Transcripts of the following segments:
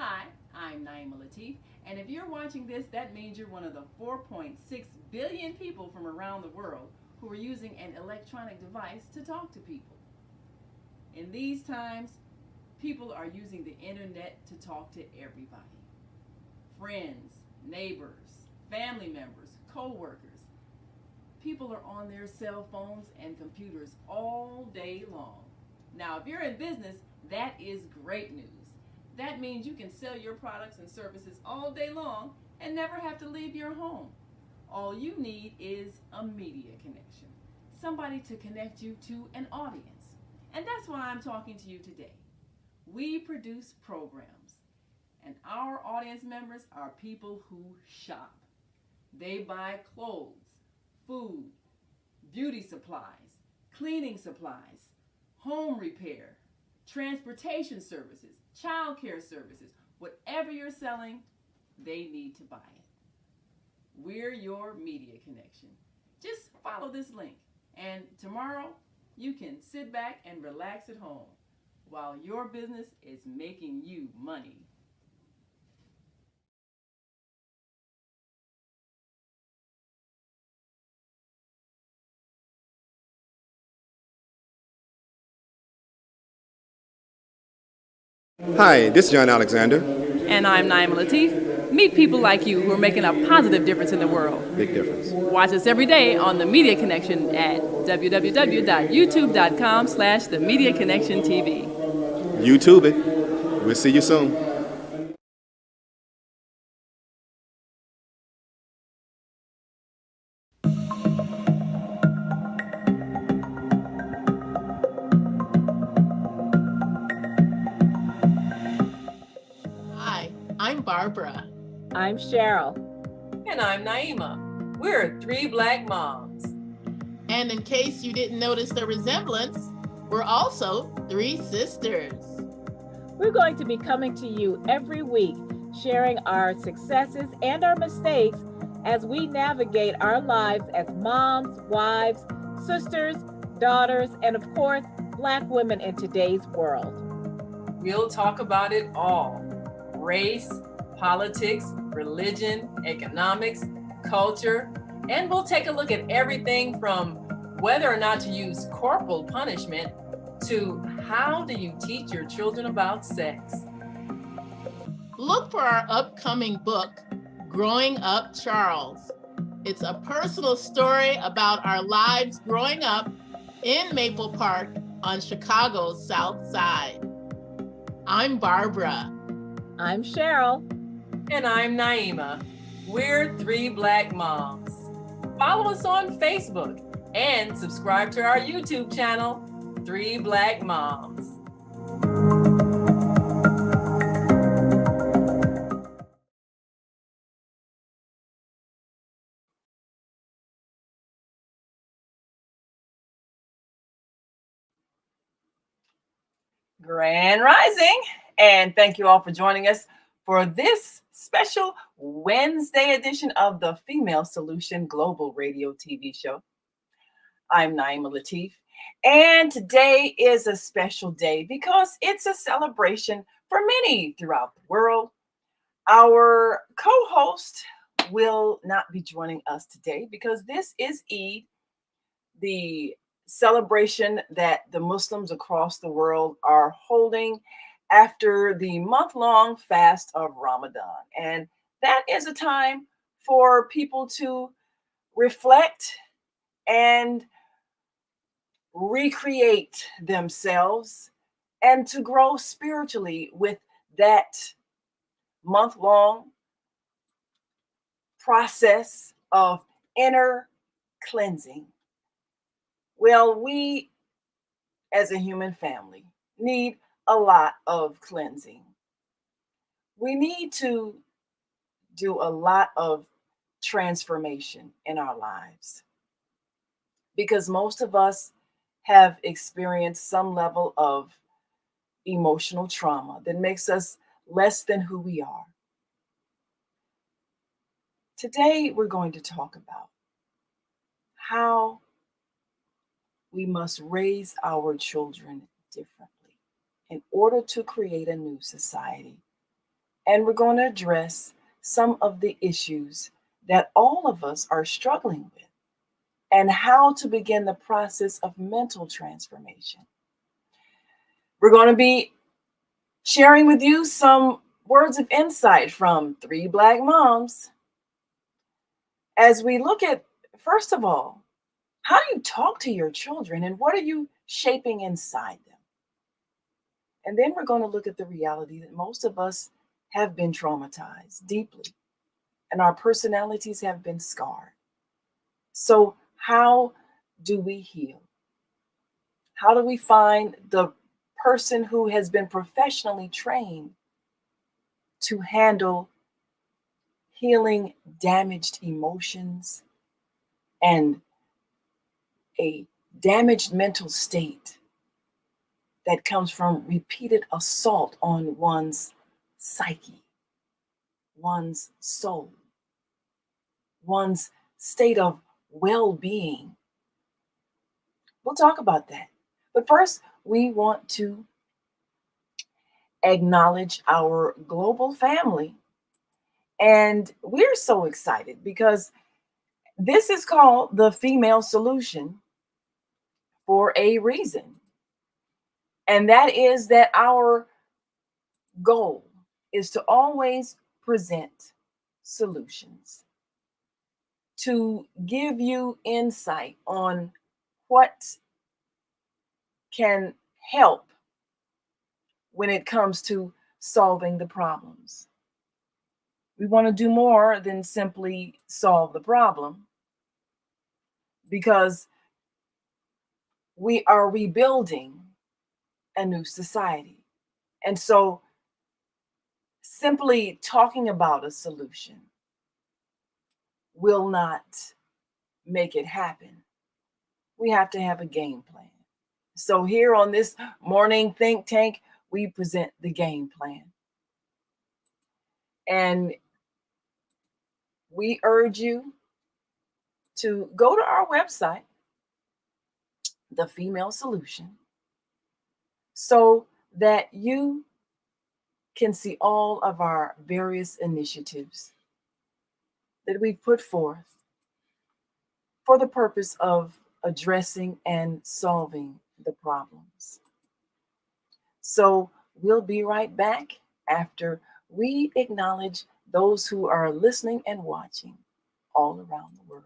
Hi, I'm Naima Latif, and if you're watching this, that means you're one of the 4.6 billion people from around the world who are using an electronic device to talk to people. In these times, people are using the internet to talk to everybody. Friends, neighbors, family members, co-workers. People are on their cell phones and computers all day long. Now, if you're in business, that is great news. That means you can sell your products and services all day long and never have to leave your home. All you need is a media connection, somebody to connect you to an audience. And that's why I'm talking to you today. We produce programs, and our audience members are people who shop. They buy clothes, food, beauty supplies, cleaning supplies, home repair, transportation services, child care services. Whatever you're selling, they need to buy it. We're your media connection. Just follow this link, and tomorrow you can sit back and relax at home while your business is making you money. Hi, this is John Alexander. And I'm Naima Latif. Meet people like you who are making a positive difference in the world. Big difference. Watch us every day on The Media Connection at www.youtube.com/The Media Connection TV. YouTube it. We'll see you soon. Hi, I'm Barbara. I'm Cheryl. And I'm Naima. We're three black moms. And in case you didn't notice the resemblance, we're also three sisters. We're going to be coming to you every week, sharing our successes and our mistakes as we navigate our lives as moms, wives, sisters, daughters, and of course, Black women in today's world. We'll talk about it all: race, politics, religion, economics, culture, and we'll take a look at everything from whether or not to use corporal punishment to how do you teach your children about sex. Look for our upcoming book, Growing Up Charles. It's a personal story about our lives growing up in Maple Park on Chicago's South Side. I'm Barbara. I'm Cheryl. And I'm Naima. We're three black moms. Follow us on Facebook and subscribe to our YouTube channel, Three Black Moms. Grand Rising, and thank you all for joining us for this special Wednesday edition of the Female Solution Global Radio TV show. I'm Naima Latif, and today is a special day because it's a celebration for many throughout the world. Our co-host will not be joining us today because this is Eid, the celebration that the Muslims across the world are holding after the month-long fast of Ramadan. And that is a time for people to reflect and recreate themselves and to grow spiritually with that month-long process of inner cleansing. Well, we as a human family need a lot of cleansing. We need to do a lot of transformation in our lives because most of us have experienced some level of emotional trauma that makes us less than who we are. Today, we're going to talk about how we must raise our children differently in order to create a new society and we're going to address some of the issues that all of us are struggling with and how to begin the process of mental transformation. We're going to be sharing with you some words of insight from three Black moms as we look at, first of all, how do you talk to your children and what are you shaping inside them? And then we're going to look at the reality that most of us have been traumatized deeply and our personalities have been scarred. So, how do we heal? How do we find the person who has been professionally trained to handle healing damaged emotions and a damaged mental state that comes from repeated assault on one's psyche, one's soul, one's state of well being? We'll talk about that. But first, we want to acknowledge our global family. And we're so excited because this is called the female solution for a reason. And that is that our goal is to always present solutions, to give you insight on what can help when it comes to solving the problems. We want to do more than simply solve the problem because we are rebuilding a new society. And so simply talking about a solution will not make it happen. We have to have a game plan. So here on this morning think tank, we present the game plan. And we urge you to go to our website, The Female Solution, so that you can see all of our various initiatives that we've put forth for the purpose of addressing and solving the problems. So we'll be right back after we acknowledge those who are listening and watching all around the world.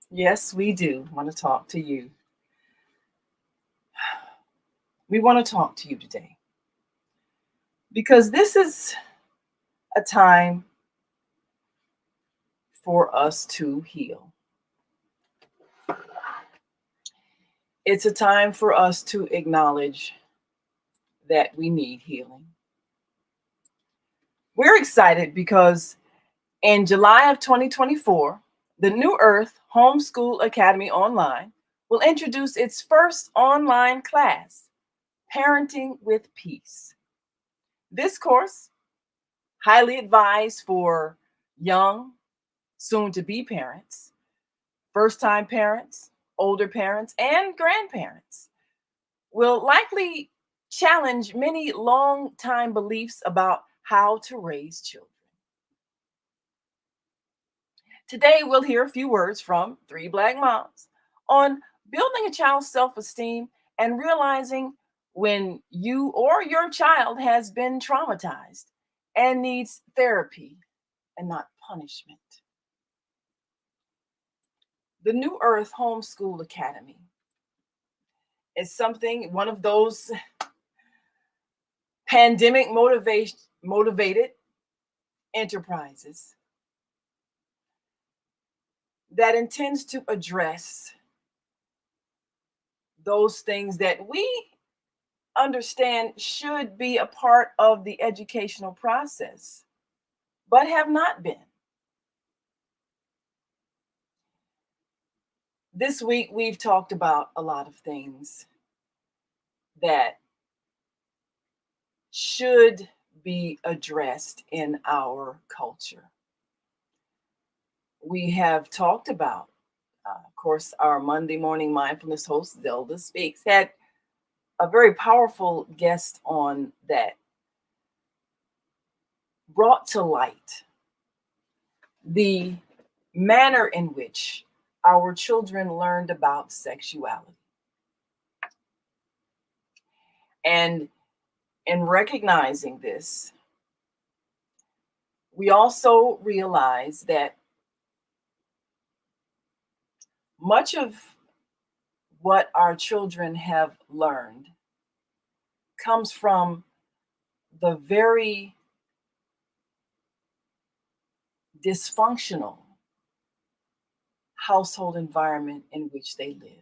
Yes, we do want to talk to you. We want to talk to you today because this is a time for us to heal. It's a time for us to acknowledge that we need healing. We're excited because in July of 2024, the New Earth Homeschool Academy Online will introduce its first online class, Parenting with Peace. This course, highly advised for young, soon to be parents, first time parents, older parents, and grandparents, will likely challenge many long time beliefs about how to raise children. Today, we'll hear a few words from three Black moms on building a child's self esteem and realizing when you or your child has been traumatized and needs therapy and not punishment. The New Earth Homeschool Academy is one of those pandemic motivated enterprises that intends to address those things that we understand should be a part of the educational process, but have not been. This week, we've talked about a lot of things that should be addressed in our culture. We have talked about, of course, our Monday morning mindfulness host, Zelda Speaks, had a very powerful guest on that brought to light the manner in which our children learned about sexuality. And in recognizing this, we also realize that much of what our children have learned comes from the very dysfunctional household environment in which they live.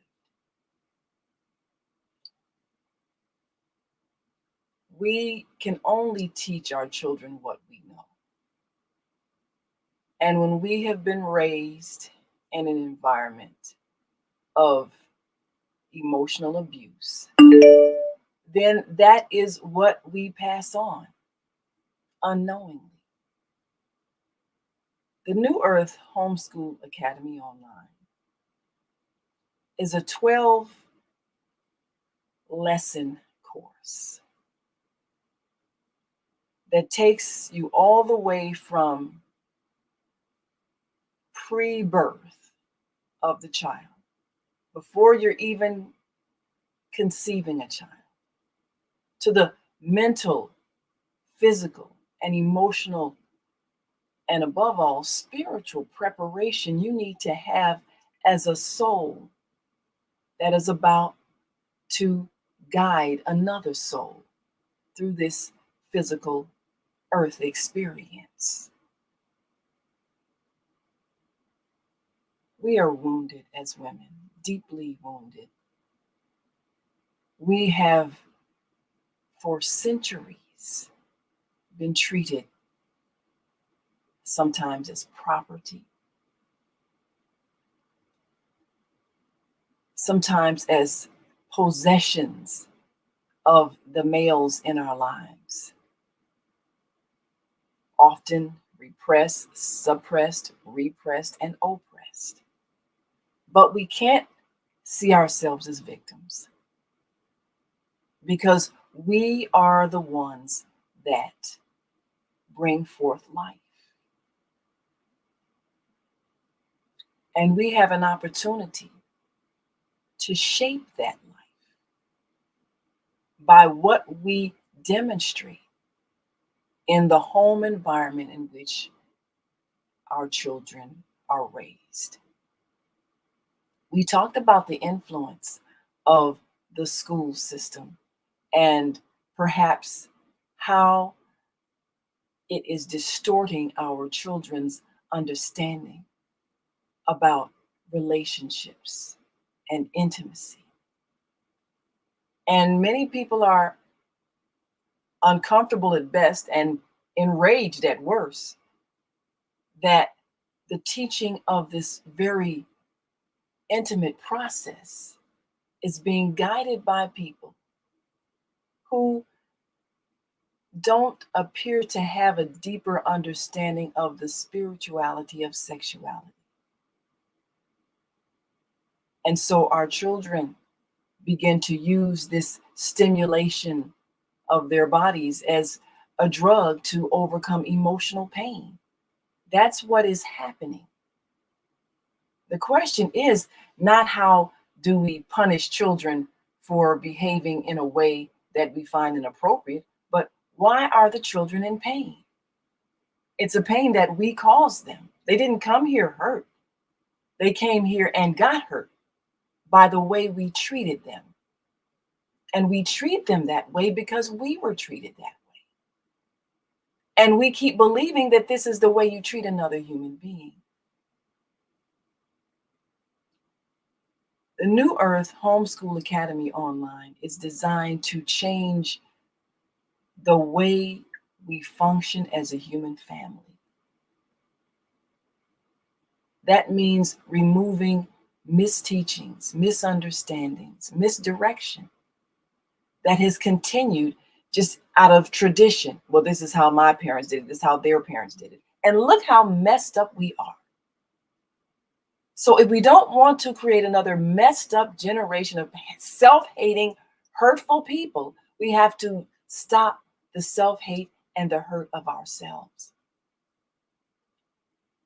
We can only teach our children what we know. And when we have been raised in an environment of emotional abuse, then that is what we pass on unknowingly. The New Earth Homeschool Academy Online is a 12-lesson course that takes you all the way from pre-birth of the child, before you're even conceiving a child, to the mental, physical, and emotional, and above all, spiritual preparation you need to have as a soul that is about to guide another soul through this physical earth experience. We are wounded as women, deeply wounded. We have, for centuries, been treated sometimes as property, sometimes as possessions of the males in our lives, often repressed, suppressed, repressed, and oppressed. But we can't see ourselves as victims because we are the ones that bring forth life. And we have an opportunity to shape that life by what we demonstrate in the home environment in which our children are raised. We talked about the influence of the school system and perhaps how it is distorting our children's understanding about relationships and intimacy. And many people are uncomfortable at best and enraged at worst that the teaching of this very intimate process is being guided by people who don't appear to have a deeper understanding of the spirituality of sexuality. And so our children begin to use this stimulation of their bodies as a drug to overcome emotional pain. That's what is happening. The question is not how do we punish children for behaving in a way that we find inappropriate, but why are the children in pain? It's a pain that we caused them. They didn't come here hurt. They came here and got hurt by the way we treated them. And we treat them that way because we were treated that way. And we keep believing that this is the way you treat another human being. The New Earth Homeschool Academy Online is designed to change the way we function as a human family. That means removing misteachings, misunderstandings, misdirection that has continued just out of tradition. Well, this is how my parents did it. This is how their parents did it. And look how messed up we are. So if we don't want to create another messed up generation of self-hating, hurtful people, we have to stop the self-hate and the hurt of ourselves.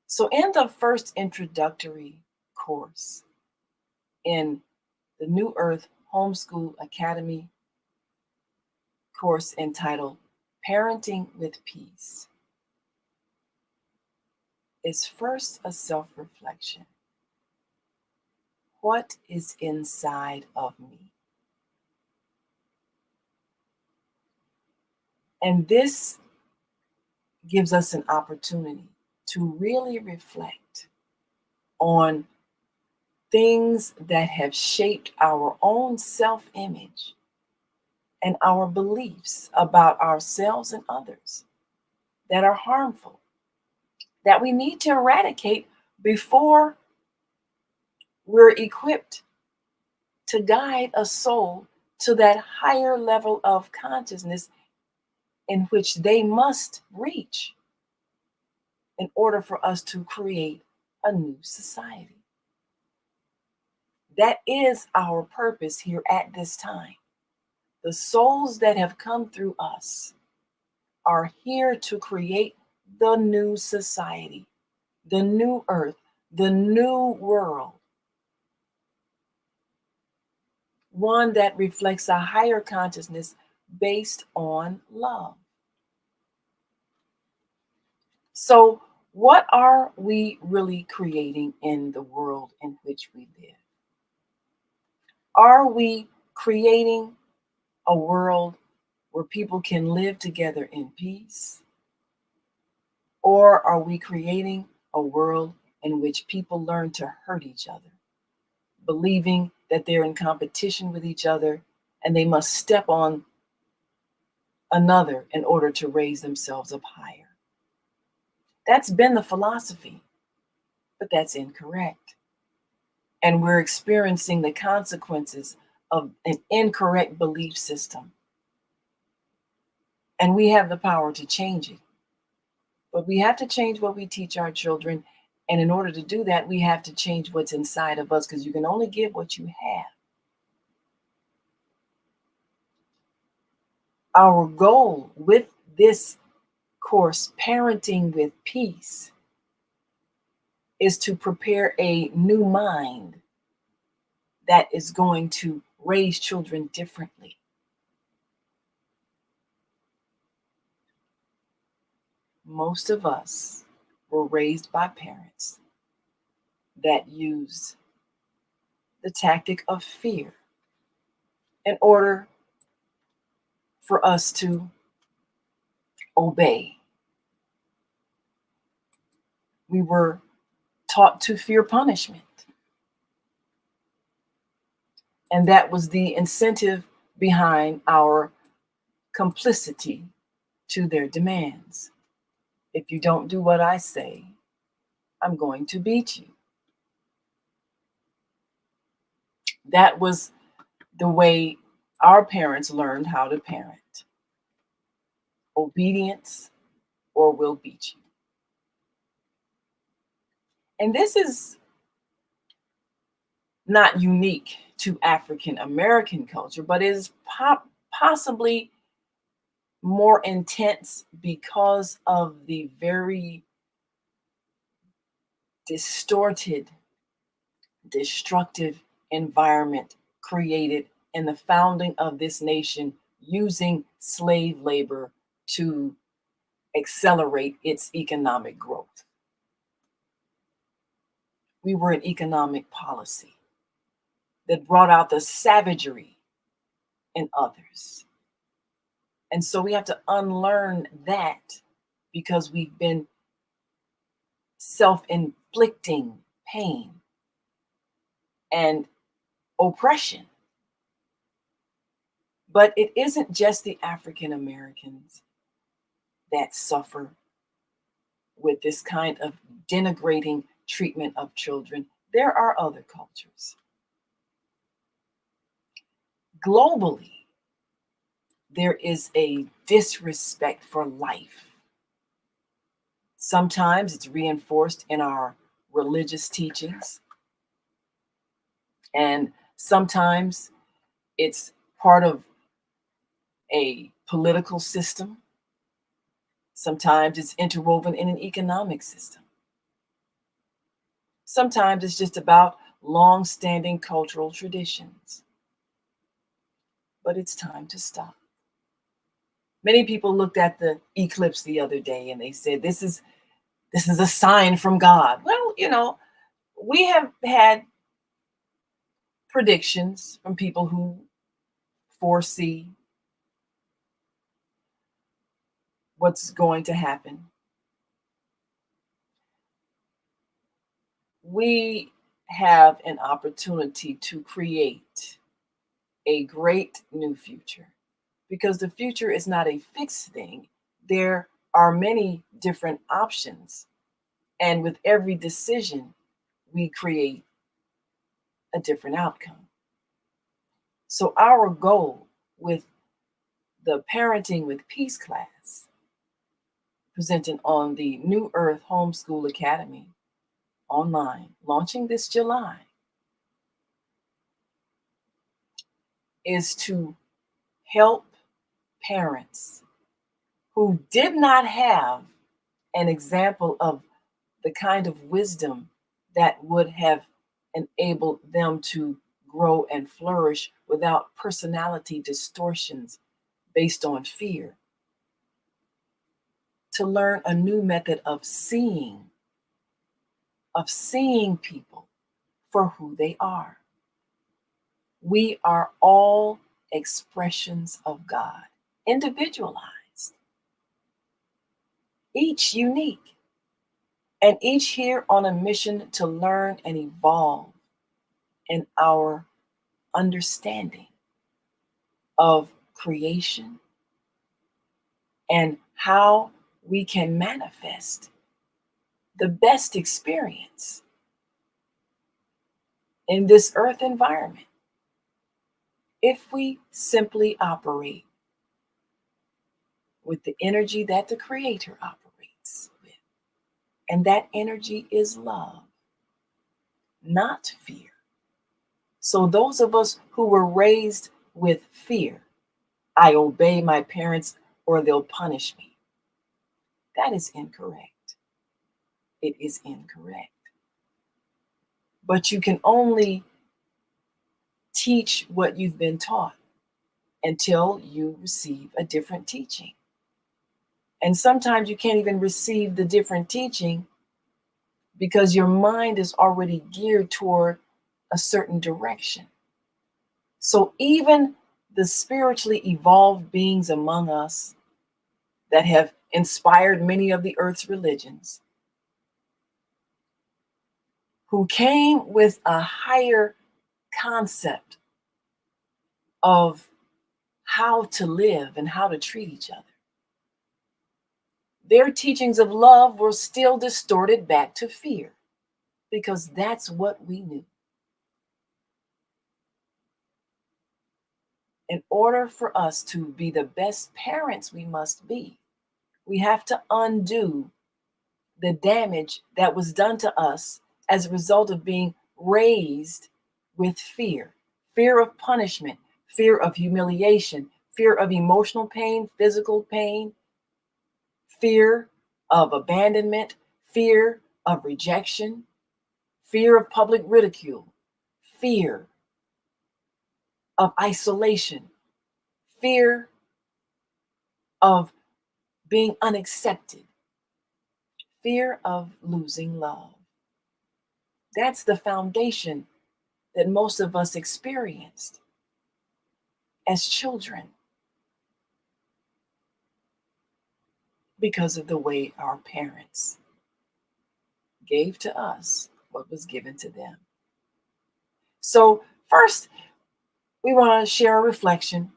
So in the first introductory course in the New Earth Homeschool Academy course entitled Parenting with Peace is first a self-reflection. What is inside of me? And this gives us an opportunity to really reflect on things that have shaped our own self-image and our beliefs about ourselves and others that are harmful, that we need to eradicate before we're equipped to guide a soul to that higher level of consciousness in which they must reach in order for us to create a new society. That is our purpose here at this time. The souls that have come through us are here to create the new society, the new earth, the new world. One that reflects a higher consciousness based on love. So, what are we really creating in the world in which we live? Are we creating a world where people can live together in peace? Or are we creating a world in which people learn to hurt each other, believing that they're in competition with each other and they must step on another in order to raise themselves up higher? That's been the philosophy, but that's incorrect. And we're experiencing the consequences of an incorrect belief system. And we have the power to change it. But we have to change what we teach our children. And in order to do that, we have to change what's inside of us, because you can only give what you have. Our goal with this course, Parenting with Peace, is to prepare a new mind that is going to raise children differently. Most of us were raised by parents that used the tactic of fear in order for us to obey. We were taught to fear punishment. And that was the incentive behind our complicity to their demands. If you don't do what I say, I'm going to beat you. That was the way our parents learned how to parent. Obedience or we'll beat you. And this is not unique to African American culture, but is possibly more intense because of the very distorted, destructive environment created in the founding of this nation using slave labor to accelerate its economic growth. We were an economic policy that brought out the savagery in others. And so we have to unlearn that because we've been self-inflicting pain and oppression. But it isn't just the African Americans that suffer with this kind of denigrating treatment of children. There are other cultures. Globally, there is a disrespect for life. Sometimes it's reinforced in our religious teachings, and sometimes it's part of a political system. Sometimes it's interwoven in an economic system. Sometimes it's just about long-standing cultural traditions. But it's time to stop. Many people looked at the eclipse the other day and they said, this is a sign from God. Well, we have had predictions from people who foresee what's going to happen. We have an opportunity to create a great new future, because the future is not a fixed thing. There are many different options, and with every decision, we create a different outcome. So our goal with the Parenting with Peace class, presented on the New Earth Homeschool Academy Online, launching this July, is to help parents who did not have an example of the kind of wisdom that would have enabled them to grow and flourish without personality distortions based on fear, to learn a new method of seeing people for who they are. We are all expressions of God, individualized, each unique, and each here on a mission to learn and evolve in our understanding of creation and how we can manifest the best experience in this earth environment if we simply operate with the energy that the Creator operates with. And that energy is love, not fear. So those of us who were raised with fear, I obey my parents or they'll punish me, that is incorrect. It is incorrect. But you can only teach what you've been taught until you receive a different teaching. And sometimes you can't even receive the different teaching because your mind is already geared toward a certain direction. So even the spiritually evolved beings among us that have inspired many of the earth's religions, who came with a higher concept of how to live and how to treat each other, their teachings of love were still distorted back to fear, because that's what we knew. In order for us to be the best parents we must be, we have to undo the damage that was done to us as a result of being raised with fear. Fear of punishment, fear of humiliation, fear of emotional pain, physical pain, fear of abandonment, fear of rejection, fear of public ridicule, fear of isolation, fear of being unaccepted, fear of losing love. That's the foundation that most of us experienced as children because of the way our parents gave to us what was given to them. So first, we want to share a reflection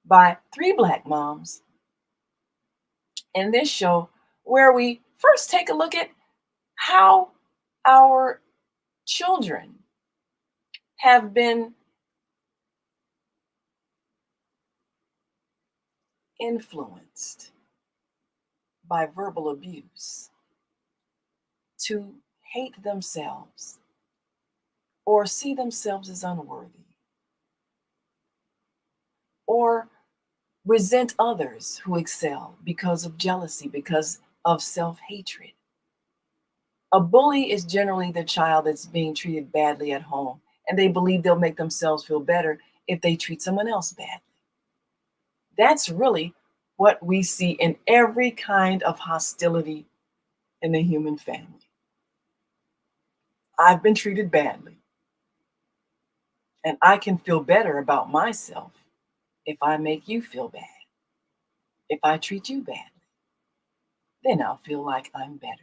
by 3 Black moms in this show, where we first take a look at how our children have been influenced by verbal abuse to hate themselves or see themselves as unworthy or resent others who excel because of jealousy, because of self-hatred. A bully is generally the child that's being treated badly at home, and they believe they'll make themselves feel better if they treat someone else badly. That's really what we see in every kind of hostility in the human family. I've been treated badly, and I can feel better about myself if I make you feel bad. If I treat you badly, then I'll feel like I'm better.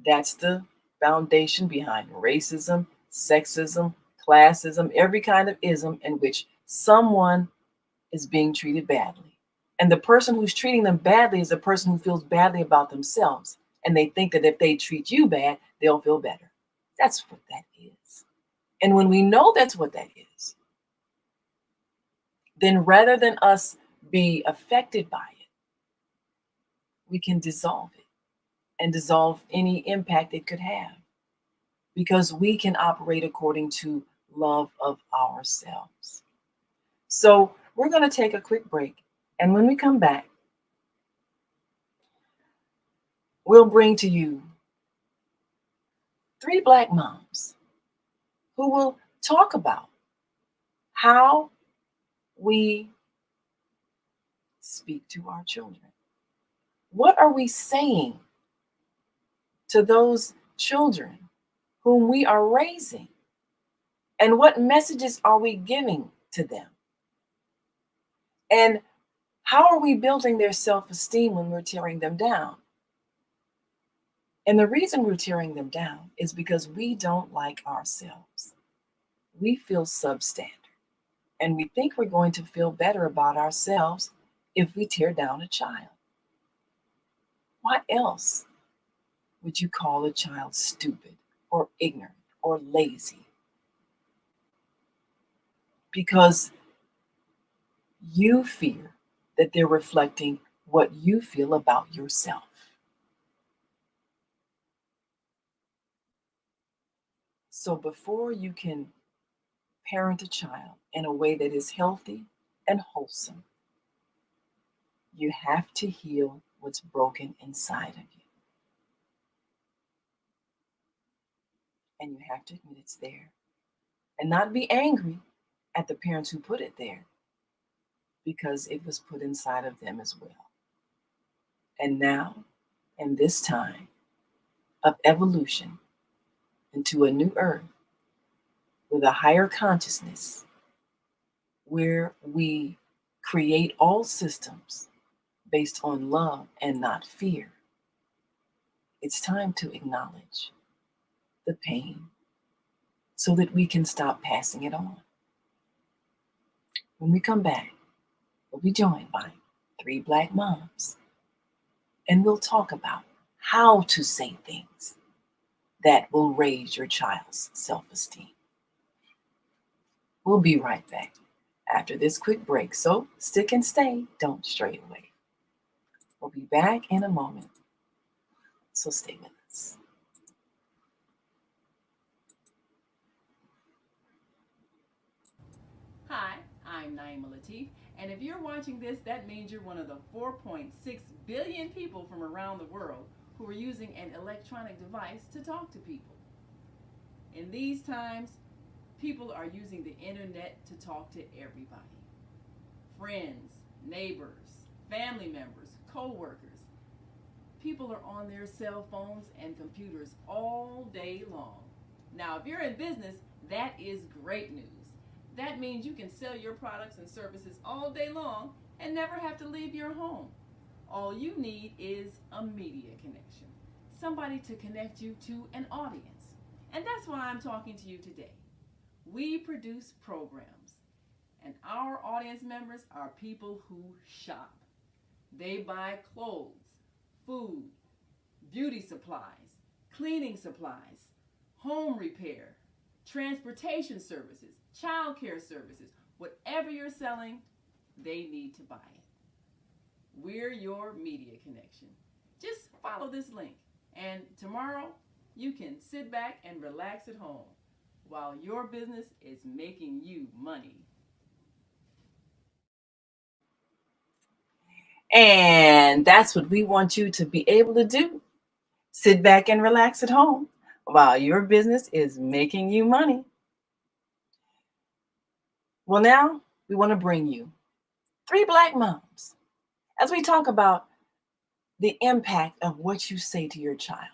That's the foundation behind racism, sexism, classism, every kind of ism in which someone is being treated badly. And the person who's treating them badly is the person who feels badly about themselves. And they think that if they treat you bad, they'll feel better. That's what that is. And when we know that's what that is, then rather than us be affected by it, we can dissolve it and dissolve any impact it could have, because we can operate according to love of ourselves. So we're going to take a quick break. And when we come back, we'll bring to you 3 Black moms who will talk about how we speak to our children. What are we saying to those children whom we are raising? And what messages are we giving to them? And how are we building their self-esteem when we're tearing them down? And the reason we're tearing them down is because we don't like ourselves. We feel substandard. And we think we're going to feel better about ourselves if we tear down a child. What else would you call a child stupid or ignorant or lazy? Because you fear that they're reflecting what you feel about yourself. So before you can parent a child in a way that is healthy and wholesome, you have to heal what's broken inside of you. And you have to admit it's there. And not be angry at the parents who put it there, because it was put inside of them as well. And now, in this time of evolution into a new earth, with a higher consciousness where we create all systems based on love and not fear. It's time to acknowledge the pain so that we can stop passing it on. When we come back, we'll be joined by 3 Black moms, and we'll talk about how to say things that will raise your child's self-esteem. We'll be right back after this quick break, so stick and stay, don't stray away. We'll be back in a moment, so stay with us. Hi, I'm Naima Latif, and if you're watching this, that means you're one of the 4.6 billion people from around the world who are using an electronic device to talk to people. In these times, people are using the internet to talk to everybody. Friends, neighbors, family members, co-workers. People are on their cell phones and computers all day long. Now, if you're in business, that is great news. That means you can sell your products and services all day long and never have to leave your home. All you need is a media connection, somebody to connect you to an audience. And that's why I'm talking to you today. We produce programs, and our audience members are people who shop. They buy clothes, food, beauty supplies, cleaning supplies, home repair, transportation services, child care services. Whatever you're selling, they need to buy it. We're your media connection. Just follow this link, and tomorrow you can sit back and relax at home while your business is making you money. And that's what we want you to be able to do. Sit back and relax at home while your business is making you money. Well, now we want to bring you 3 Black moms as we talk about the impact of what you say to your child.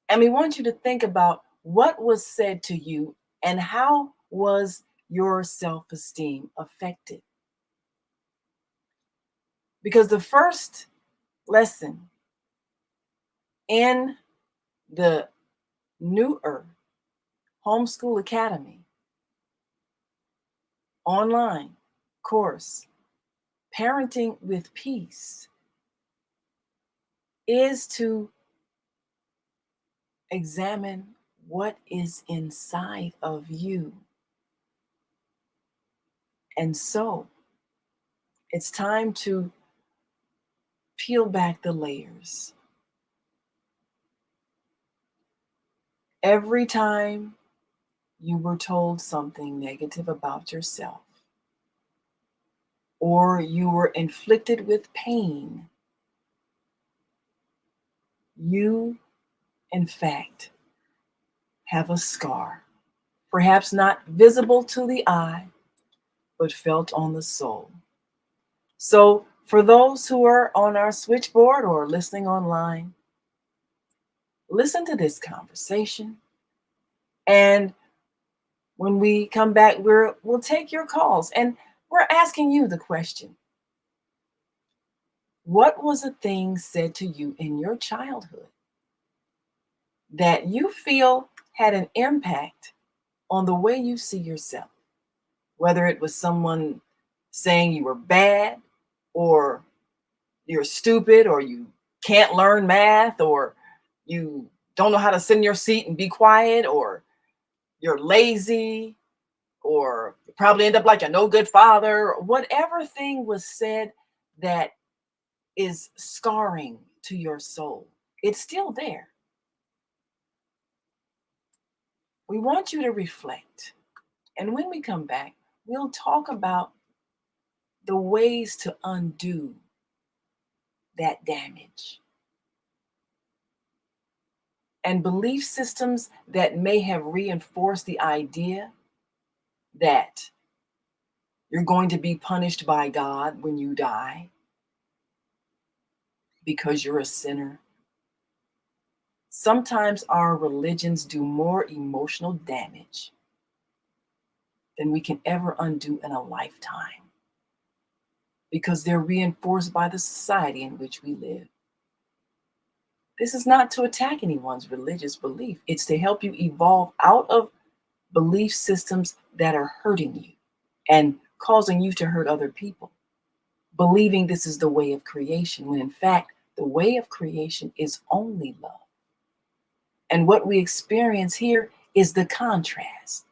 And we want you to think about what was said to you and how was your self-esteem affected. Because the first lesson in the New Earth Homeschool Academy online course, Parenting with Peace, is to examine what is inside of you. And so it's time to peel back the layers. Every time you were told something negative about yourself, or you were inflicted with pain, you, in fact, have a scar, perhaps not visible to the eye, but felt on the soul. So for those who are on our switchboard or listening online, listen to this conversation. And when we come back, we'll take your calls. And we're asking you the question: what was a thing said to you in your childhood that you feel had an impact on the way you see yourself? Whether it was someone saying you were bad, or you're stupid, or you can't learn math, or you don't know how to sit in your seat and be quiet, or you're lazy, or you probably end up like a no good father. Whatever thing was said that is scarring to your soul, it's still there. We want you to reflect. And when we come back, we'll talk about the ways to undo that damage, and belief systems that may have reinforced the idea that you're going to be punished by God when you die because you're a sinner. Sometimes our religions do more emotional damage than we can ever undo in a lifetime, because they're reinforced by the society in which we live. This is not to attack anyone's religious belief. It's to help you evolve out of belief systems that are hurting you and causing you to hurt other people, believing this is the way of creation, when in fact, the way of creation is only love. And what we experience here is the contrast,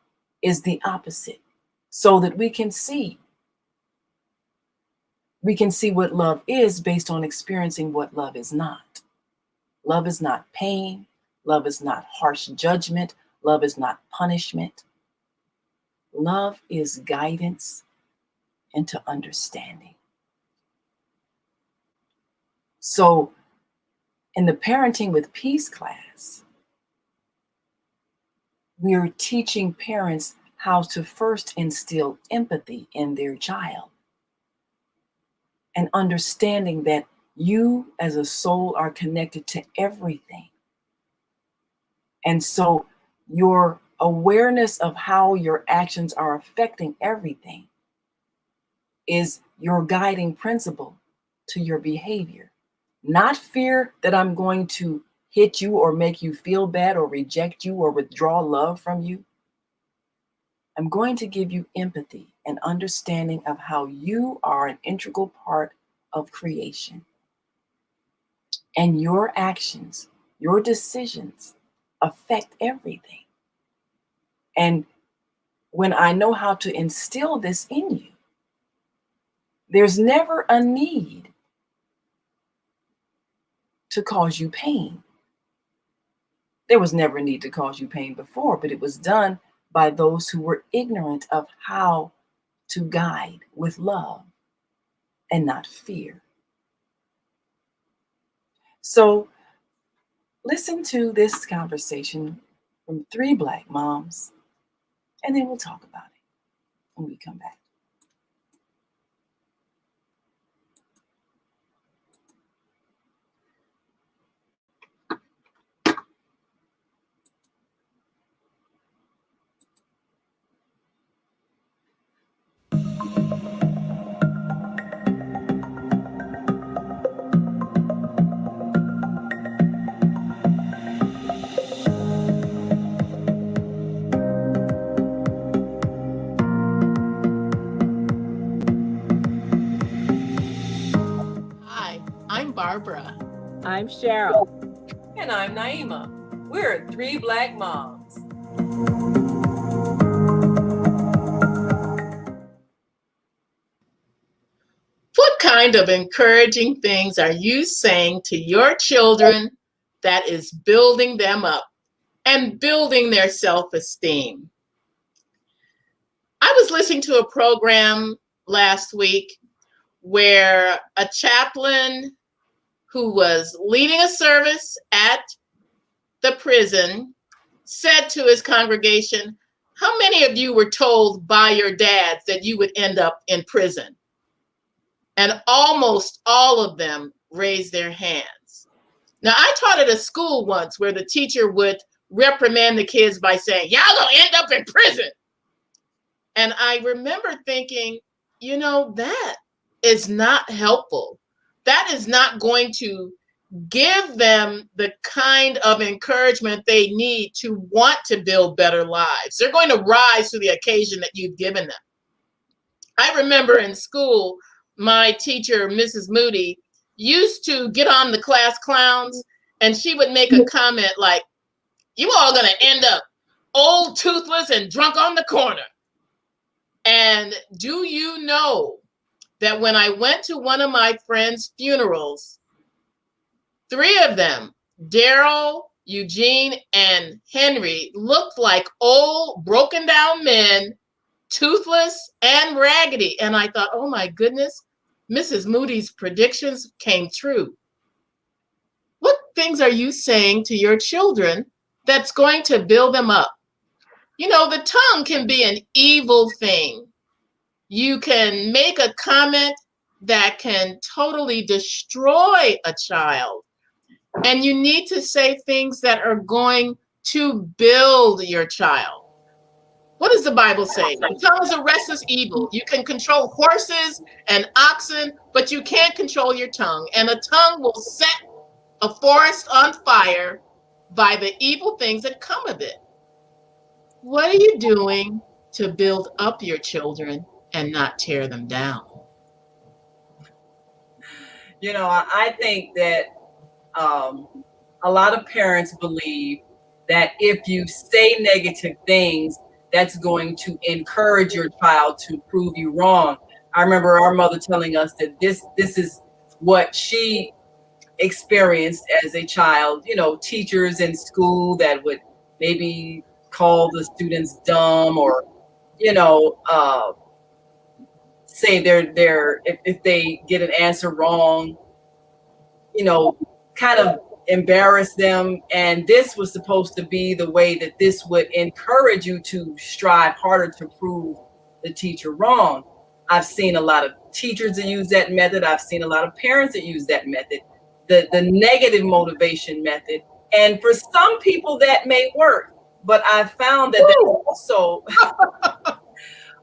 is the opposite, so that we can see what love is based on experiencing what love is not. Love is not pain. Love is not harsh judgment. Love is not punishment. Love is guidance into understanding. So in the Parenting with Peace class, we are teaching parents how to first instill empathy in their child, and understanding that you as a soul are connected to everything. And so your awareness of how your actions are affecting everything is your guiding principle to your behavior. Not fear that I'm going to hit you or make you feel bad or reject you or withdraw love from you. I'm going to give you empathy and understanding of how you are an integral part of creation. And your actions, your decisions affect everything. And when I know how to instill this in you, there's never a need to cause you pain. There was never a need to cause you pain before, but it was done by those who were ignorant of how to guide with love and not fear. So listen to this conversation from 3 Black moms, and then we'll talk about it when we come back. Hi, I'm Barbara. I'm Cheryl. And I'm Naima. We're 3 Black moms. What kind of encouraging things are you saying to your children that is building them up and building their self-esteem? I was listening to a program last week where a chaplain who was leading a service at the prison said to his congregation, "How many of you were told by your dads that you would end up in prison?" And almost all of them raised their hands. Now, I taught at a school once where the teacher would reprimand the kids by saying, "Y'all gonna end up in prison." And I remember thinking, that is not helpful. That is not going to give them the kind of encouragement they need to want to build better lives. They're going to rise to the occasion that you've given them. I remember in school, my teacher, Mrs. Moody, used to get on the class clowns, and she would make a comment like, "You all gonna end up old, toothless, and drunk on the corner." And do you know that when I went to one of my friends' funerals, 3 of them, Daryl, Eugene, and Henry, looked like old, broken down men, toothless and raggedy. And I thought, oh my goodness, Mrs. Moody's predictions came true. What things are you saying to your children that's going to build them up? The tongue can be an evil thing. You can make a comment that can totally destroy a child. And you need to say things that are going to build your child. What does the Bible say? The tongue is a restless evil. You can control horses and oxen, but you can't control your tongue. And a tongue will set a forest on fire by the evil things that come of it. What are you doing to build up your children and not tear them down? You know, I think that a lot of parents believe that if you say negative things, that's going to encourage your child to prove you wrong. I remember our mother telling us that this is what she experienced as a child. You know, teachers in school that would maybe call the students dumb, or you know, say they're if they get an answer wrong, you know, kind of embarrass them. And this was supposed to be the way that this would encourage you to strive harder to prove the teacher wrong. I've seen a lot of teachers that use that method. I've seen a lot of parents that use that method, the negative motivation method. And for some people that may work, but I've found that also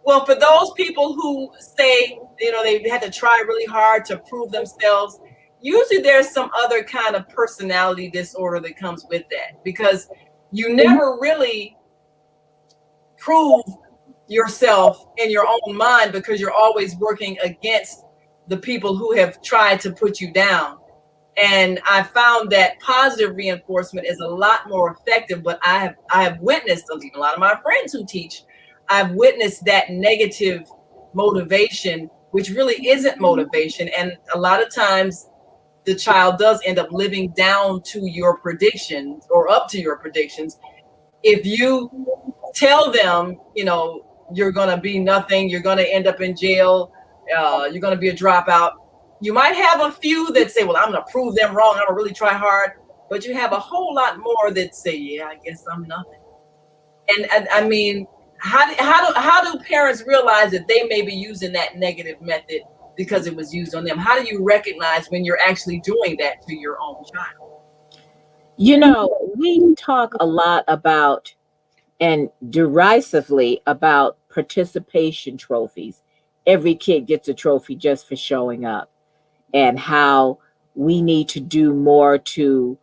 well, for those people who say, you know, they had to try really hard to prove themselves, usually there's some other kind of personality disorder that comes with that, because you never really prove yourself in your own mind, because you're always working against the people who have tried to put you down. And I found that positive reinforcement is a lot more effective. But I have witnessed a lot of my friends who teach, I've witnessed that negative motivation, which really isn't motivation. And a lot of times the child does end up living down to your predictions or up to your predictions. If you tell them, you know, you're going to be nothing, you're going to end up in jail, you're going to be a dropout, you might have a few that say, well, I'm going to prove them wrong, I'm going to really try hard. But you have a whole lot more that say, yeah, I guess I'm nothing. And I mean, how do parents realize that they may be using that negative method because it was used on them? How do you recognize when you're actually doing that to your own child? You know, we talk a lot about and derisively about participation trophies. Every kid gets a trophy just for showing up, and how we need to do more to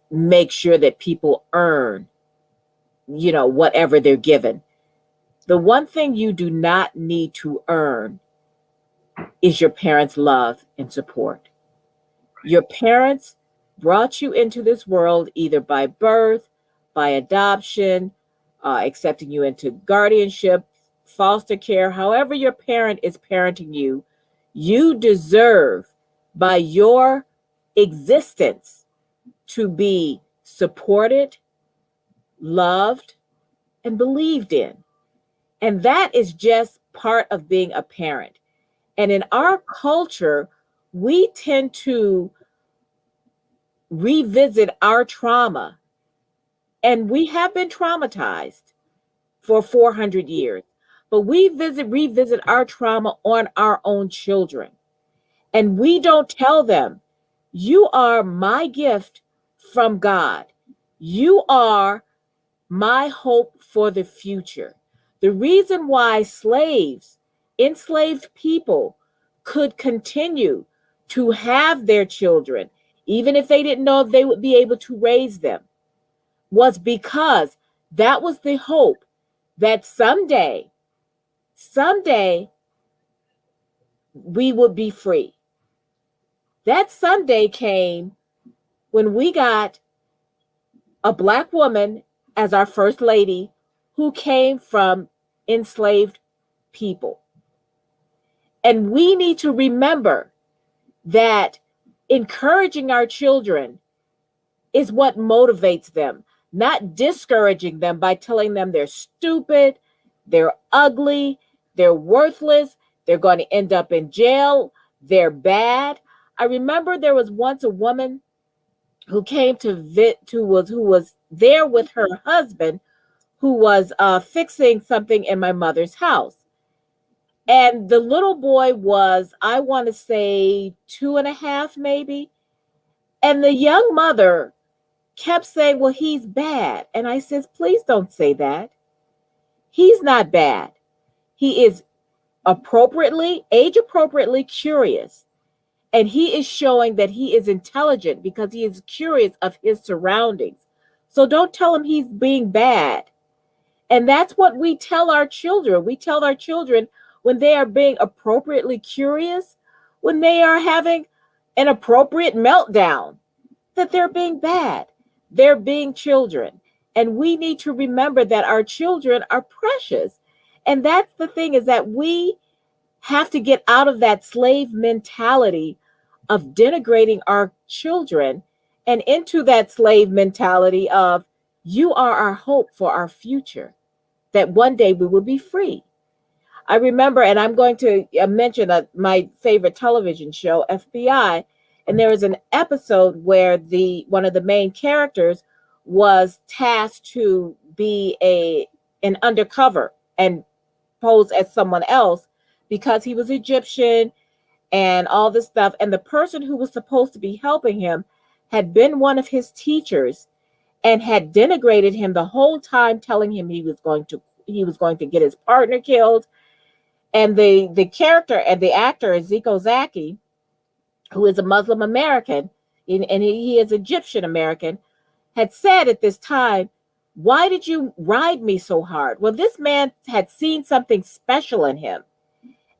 make sure that people earn, you know, whatever they're given. The one thing you do not need to earn is your parents' love and support. Your parents brought you into this world either by birth, by adoption, accepting you into guardianship, foster care, however your parent is parenting you. You deserve, by your existence, to be supported, loved, and believed in. And that is just part of being a parent. And in our culture, we tend to revisit our trauma. And we have been traumatized for 400 years. But we revisit our trauma on our own children. And we don't tell them, you are my gift from God. You are my hope for the future. The reason why enslaved people could continue to have their children, even if they didn't know if they would be able to raise them, was because that was the hope that someday we would be free. That someday came when we got a Black woman as our first lady who came from enslaved people. And we need to remember that encouraging our children is what motivates them, not discouraging them by telling them they're stupid, they're ugly, they're worthless, they're going to end up in jail, they're bad. I remember there was once a woman who came who was there with her husband, who was fixing something in my mother's house. And the little boy was, I want to say 2.5 maybe. And the young mother kept saying, well, he's bad. And I says, please don't say that. He's not bad. He is age appropriately curious. And he is showing that he is intelligent because he is curious of his surroundings. So don't tell him he's being bad. And that's what we tell our children. We tell our children when they are being appropriately curious, when they are having an appropriate meltdown, that they're being bad. They're being children. And we need to remember that our children are precious. And that's the thing, is that we have to get out of that slave mentality of denigrating our children and into that slave mentality of, you are our hope for our future, that one day we will be free. I remember, and I'm going to mention my favorite television show, FBI, and there was an episode where one of the main characters was tasked to be an undercover and pose as someone else because he was Egyptian and all this stuff. And the person who was supposed to be helping him had been one of his teachers and had denigrated him the whole time, telling him he was going to get his partner killed. And the character and the actor, Ezekiel Zaki, who is a Muslim American, and he is Egyptian American, had said at this time, "Why did you ride me so hard?" Well, this man had seen something special in him,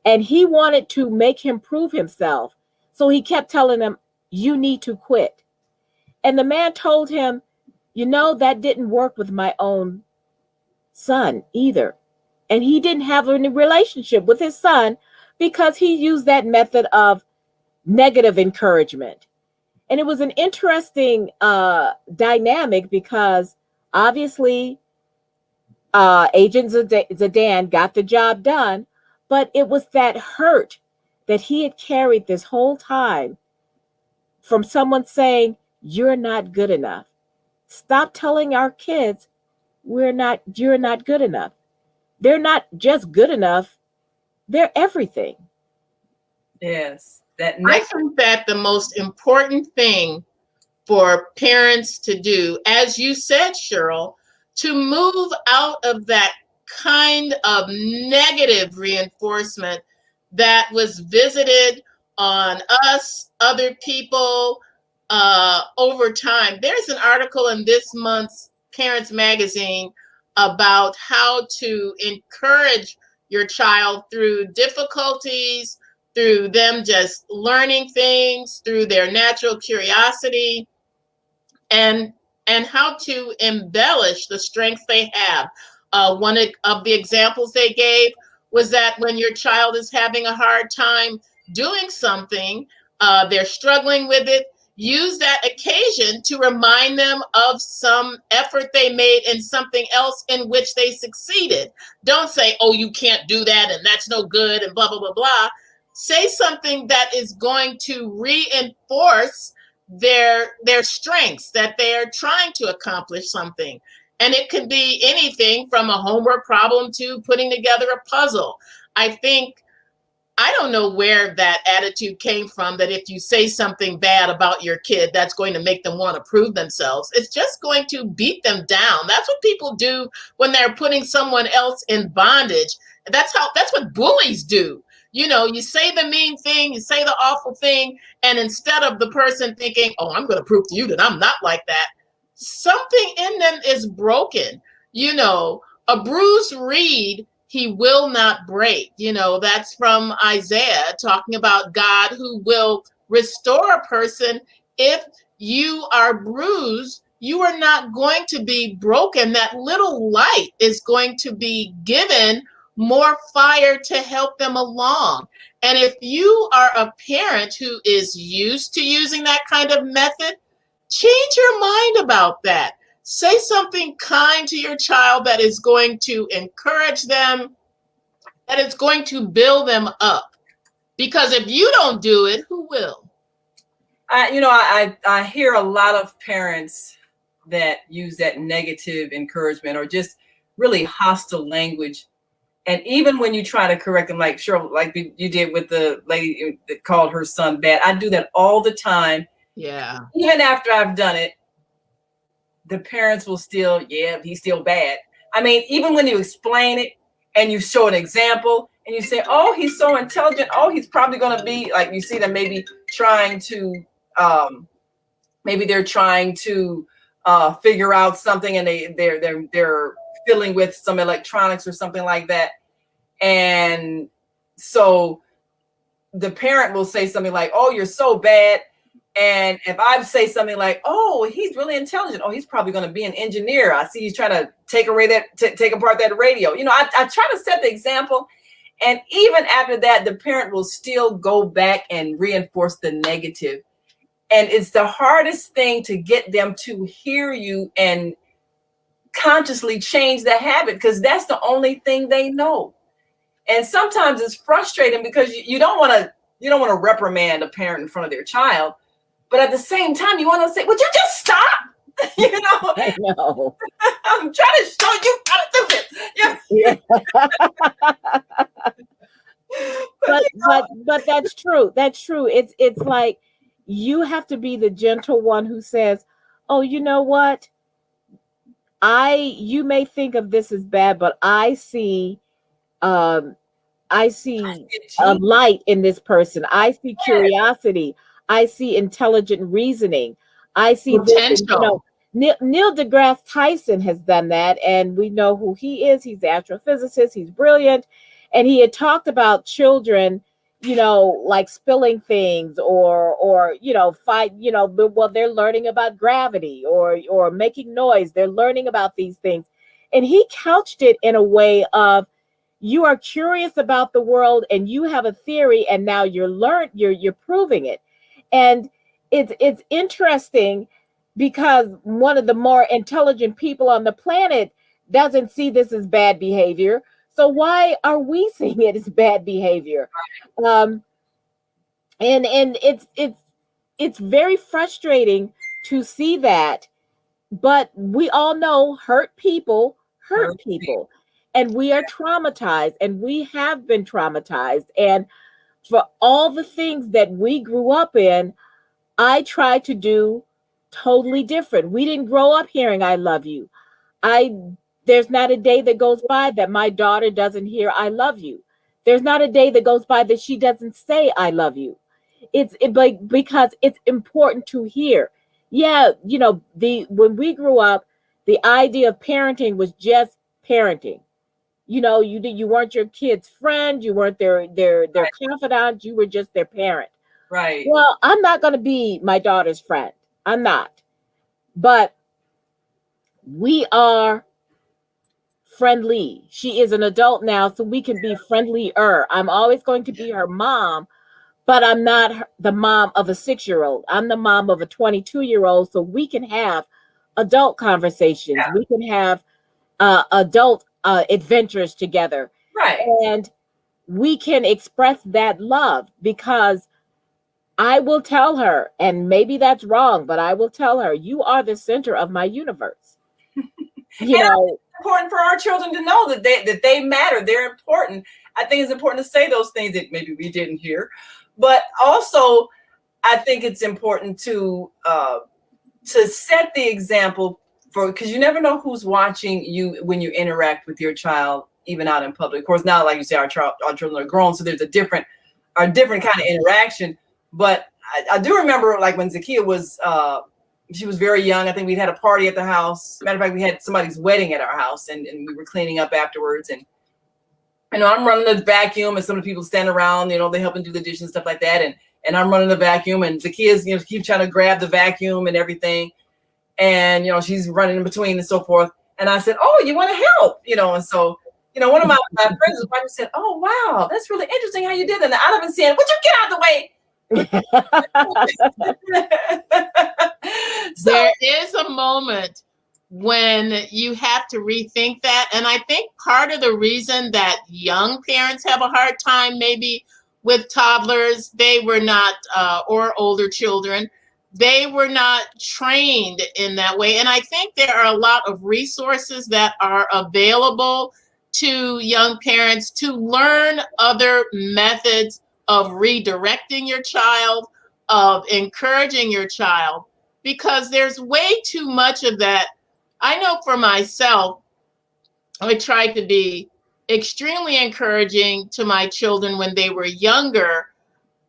and he wanted to make him prove himself. So he kept telling him, "You need to quit." And the man told him, that didn't work with my own son either. And he didn't have a relationship with his son because he used that method of negative encouragement. And it was an interesting dynamic because obviously Agent Zidane got the job done, but it was that hurt that he had carried this whole time from someone saying, "You're not good enough." Stop telling our kids you're not good enough. They're not just good enough, they're everything. Yes. I think that the most important thing for parents to do, as you said, Cheryl, to move out of that kind of negative reinforcement that was visited on us, other people, over time. There's an article in this month's Parents Magazine about how to encourage your child through difficulties, through them just learning things, through their natural curiosity, and how to embellish the strengths they have. One of the examples they gave was that when your child is having a hard time doing something, they're struggling with it, use that occasion to remind them of some effort they made in something else in which they succeeded. Don't say, "Oh, you can't do that and that's no good," and blah, blah, blah, blah. Say something that is going to reinforce their strengths, that they're trying to accomplish something. And it could be anything from a homework problem to putting together a puzzle. I don't know where that attitude came from, that if you say something bad about your kid, that's going to make them want to prove themselves. It's just going to beat them down. That's what people do when they're putting someone else in bondage. That's what bullies do. You say the mean thing, you say the awful thing, and instead of the person thinking, "Oh, I'm going to prove to you that I'm not like that," something in them is broken. A bruised reed he will not break. That's from Isaiah, talking about God who will restore a person. If you are bruised, you are not going to be broken. That little light is going to be given more fire to help them along. And if you are a parent who is used to using that kind of method, change your mind about that. Say something kind to your child that is going to encourage them, that is going to build them up. Because if you don't do it, who will? I hear a lot of parents that use that negative encouragement or just really hostile language. And even when you try to correct them, like you did with the lady that called her son bad, I do that all the time. Yeah. Even after I've done it, the parents will still, "Yeah, he's still bad." I mean, even when you explain it and you show an example and you say, oh, he's so intelligent. Oh, he's probably going to be like, you see them maybe trying to, maybe they're trying to figure out something, and they're fiddling with some electronics or something like that. And so the parent will say something like, oh, you're so bad. And if I say something like, oh, he's really intelligent. Oh, he's probably going to be an engineer. I see he's trying to take apart that radio. You know, I try to set the example. And even after that, the parent will still go back and reinforce the negative. And it's the hardest thing to get them to hear you and consciously change the habit, because that's the only thing they know. And sometimes it's frustrating because you don't want to reprimand a parent in front of their child, but at the same time you want to say, would you just stop? You know, I know. I'm trying to show you how to do this. Yeah. but that's true. That's true. It's like you have to be the gentle one who says, oh, you know what? You may think of this as bad, but I see a light in this person. I see curiosity. I see intelligent reasoning. I see potential. Neil deGrasse Tyson has done that, and we know who he is. He's an astrophysicist. He's brilliant. And he had talked about children, like spilling things or fight, well, they're learning about gravity or making noise. They're learning about these things. And he couched it in a way of, you are curious about the world and you have a theory, and now you're proving it. And it's interesting because one of the more intelligent people on the planet doesn't see this as bad behavior. So why are we seeing it as bad behavior? And it's very frustrating to see that, but we all know hurt people hurt people, and we are traumatized, and we have been traumatized. And for all the things that we grew up in, I try to do totally different. We didn't grow up hearing I love you. There's not a day that goes by that my daughter doesn't hear I love you. There's not a day that goes by that she doesn't say I love you. Because it's important to hear. Yeah, when we grew up, the idea of parenting was just parenting. You weren't your kid's friend, you weren't their confidant, you were just their parent. Right. Well, I'm not going to be my daughter's friend. I'm not. But we are friendly. She is an adult now, so we can be friendlier. I'm always going to be her mom, but I'm not the mom of a 6-year-old. I'm the mom of a 22-year-old, so we can have adult conversations. Yeah. We can have adult adventures together. Right. And we can express that love, because I will tell her, and maybe that's wrong, but I will tell her, you are the center of my universe. It's important for our children to know that they matter. They're important. I think it's important to say those things that maybe we didn't hear, but also I think it's important to set the example because you never know who's watching you when you interact with your child, even out in public. Of course, now, like you say, our children are grown, so there's a different kind of interaction. But I do remember, like when Zakiya was, she was very young. I think we'd had a party at the house. Matter of fact, we had somebody's wedding at our house, and we were cleaning up afterwards. And I'm running the vacuum, and some of the people stand around, they help and do the dishes and stuff like that. And I'm running the vacuum, and Zakiya's, keep trying to grab the vacuum and everything. And, she's running in between and so forth. And I said, oh, you want to help? And so, one of my friends' wife said, oh, wow, that's really interesting how you did that. And I'd have been saying, would you get out of the way? There is a moment when you have to rethink that. And I think part of the reason that young parents have a hard time maybe with toddlers, they were not, or older children, they were not trained in that way. And I think there are a lot of resources that are available to young parents to learn other methods of redirecting your child, of encouraging your child, because there's way too much of that. I know for myself, I tried to be extremely encouraging to my children when they were younger,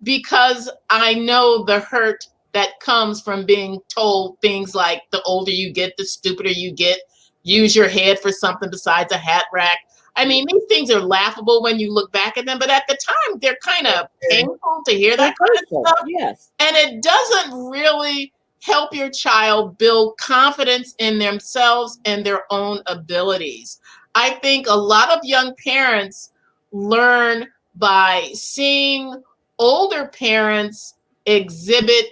because I know the hurt that comes from being told things like, the older you get, the stupider you get, use your head for something besides a hat rack. I mean, these things are laughable when you look back at them, but at the time, they're kind of painful to hear They're that kind of hurtful. stuff. Yes. And it doesn't really help your child build confidence in themselves and their own abilities. I think a lot of young parents learn by seeing older parents exhibit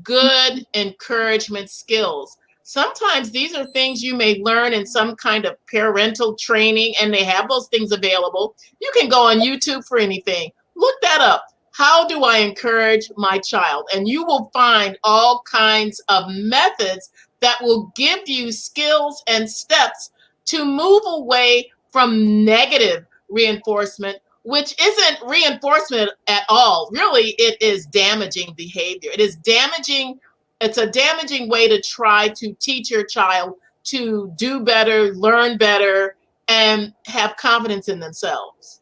good encouragement skills. Sometimes these are things you may learn in some kind of parental training, and they have those things available. You can go on YouTube for anything. Look that up. How do I encourage my child? And you will find all kinds of methods that will give you skills and steps to move away from negative reinforcement, which isn't reinforcement at all. Really, it is damaging behavior. It is damaging. It's a damaging way to try to teach your child to do better, learn better, and have confidence in themselves.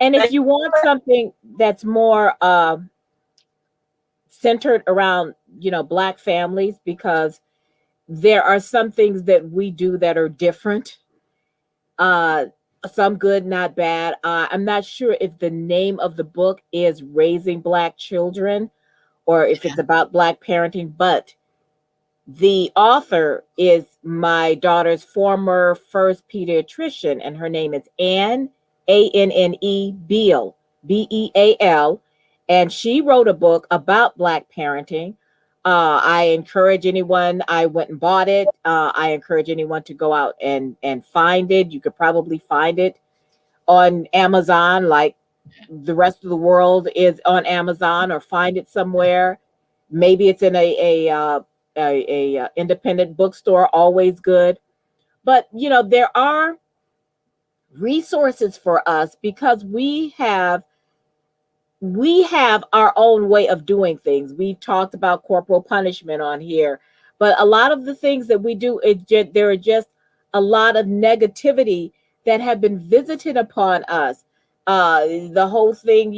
And if you want something that's more centered around, Black families, because there are some things that we do that are different. Uh, some good, not bad. I'm not sure if the name of the book is Raising Black Children or if it's about Black parenting, but the author is my daughter's former first pediatrician, and her name is Anne, Anne Beal, Beal, and she wrote a book about Black parenting. I encourage anyone. I went and bought it. I encourage anyone to go out and find it. You could probably find it on Amazon, like the rest of the world is on Amazon, or find it somewhere. Maybe it's in a independent bookstore. Always good. But there are resources for us because we have our own way of doing things. We've talked about corporal punishment on here, but a lot of the things that we do, there are just a lot of negativity that have been visited upon us. The whole thing,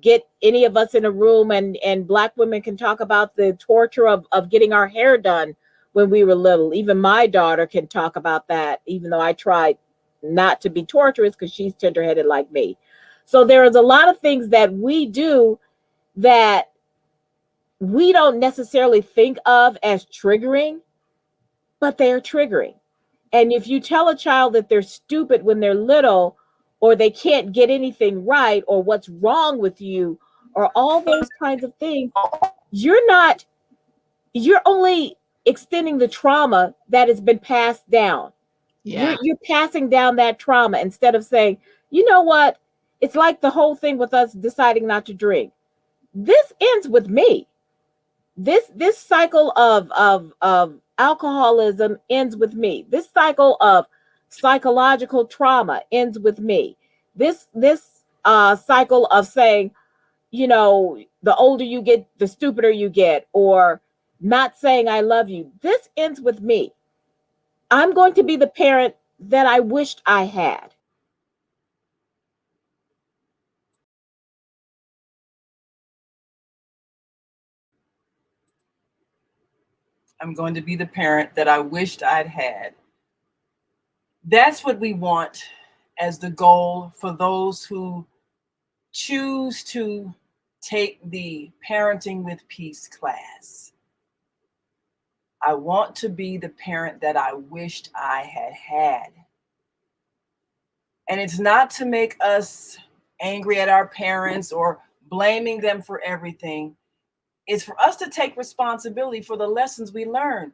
get any of us in a room, and Black women can talk about the torture of getting our hair done when we were little. Even my daughter can talk about that, even though I tried not to be torturous because she's tender-headed like me. So there is a lot of things that we do that we don't necessarily think of as triggering, but they're triggering. And if you tell a child that they're stupid when they're little, or they can't get anything right, or what's wrong with you, or all those kinds of things, you're only extending the trauma that has been passed down. Yeah. You're passing down that trauma instead of saying, you know what? It's like the whole thing with us deciding not to drink. This ends with me. This cycle of alcoholism ends with me. This cycle of psychological trauma ends with me. This cycle of saying, the older you get, the stupider you get, or not saying I love you. This ends with me. I'm going to be the parent that I wished I had. I'm going to be the parent that I wished I'd had. That's what we want as the goal for those who choose to take the Parenting with Peace class. I want to be the parent that I wished I had had. And it's not to make us angry at our parents or blaming them for everything. It's for us to take responsibility for the lessons we learn.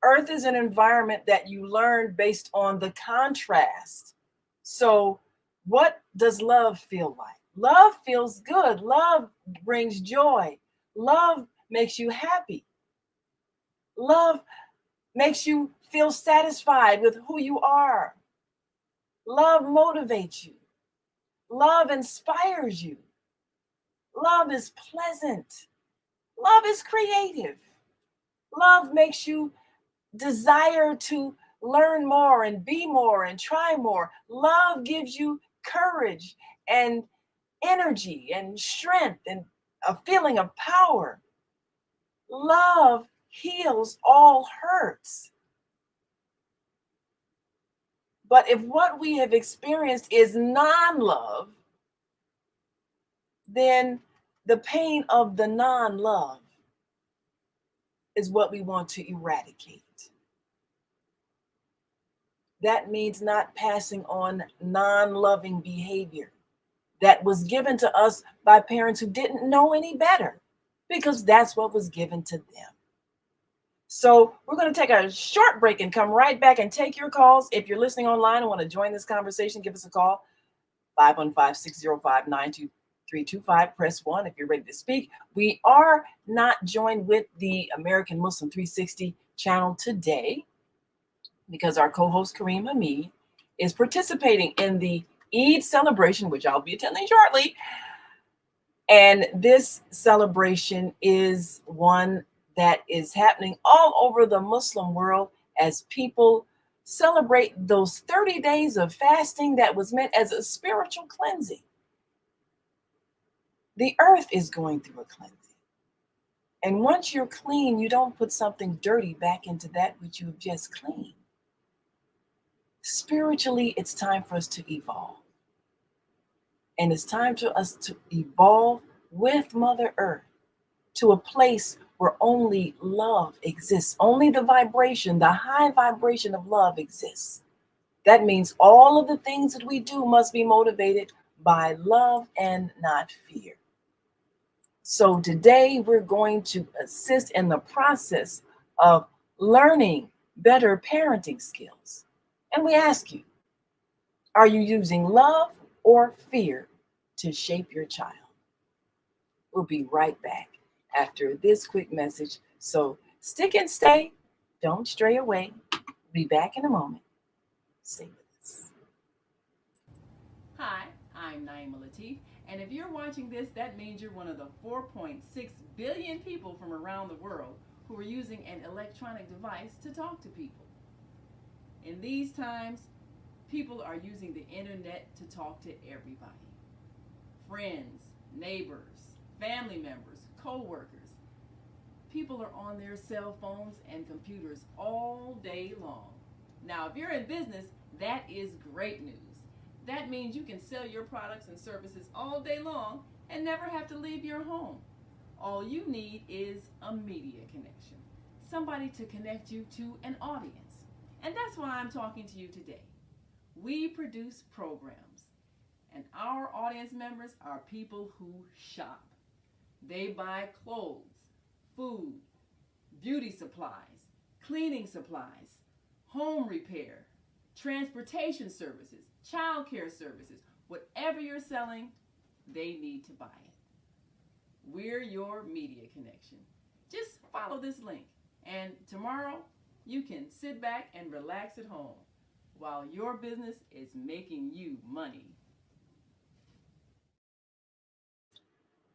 Earth is an environment that you learn based on the contrast. So, what does love feel like? Love feels good. Love brings joy. Love makes you happy. Love makes you feel satisfied with who you are. Love motivates you. Love inspires you. Love is pleasant. Love is creative. Love makes you desire to learn more and be more and try more. Love gives you courage and energy and strength and a feeling of power. Love heals all hurts. But if what we have experienced is non-love, then the pain of the non-love is what we want to eradicate. That means not passing on non-loving behavior that was given to us by parents who didn't know any better, because that's what was given to them. So we're going to take a short break and come right back and take your calls. If you're listening online and want to join this conversation, give us a call, 515-605-9325. Press 1 if you're ready to speak. We are not joined with the American Muslim 360 channel today because our co-host Kareem Hamid is participating in the Eid celebration, which I'll be attending shortly. And this celebration is one that is happening all over the Muslim world as people celebrate those 30 days of fasting that was meant as a spiritual cleansing. The earth is going through a cleansing. And once you're clean, you don't put something dirty back into that which you have just cleaned. Spiritually, it's time for us to evolve. And it's time for us to evolve with Mother Earth to a place where only love exists. Only the vibration, the high vibration of love exists. That means all of the things that we do must be motivated by love and not fear. So today we're going to assist in the process of learning better parenting skills. And we ask you, are you using love or fear to shape your child? We'll be right back after this quick message. So stick and stay. Don't stray away. Be back in a moment. Stay with us. Hi, I'm Naima Latif, and if you're watching this, that means you're one of the 4.6 billion people from around the world who are using an electronic device to talk to people. In these times, people are using the internet to talk to everybody. Friends, neighbors, family members, co-workers. People are on their cell phones and computers all day long. Now, if you're in business, that is great news. That means you can sell your products and services all day long and never have to leave your home. All you need is a media connection, somebody to connect you to an audience. And that's why I'm talking to you today. We produce programs, and our audience members are people who shop. They buy clothes, food, beauty supplies, cleaning supplies, home repair, transportation services, childcare services. Whatever you're selling, they need to buy it. We're your media connection. Just follow this link, and tomorrow you can sit back and relax at home while your business is making you money.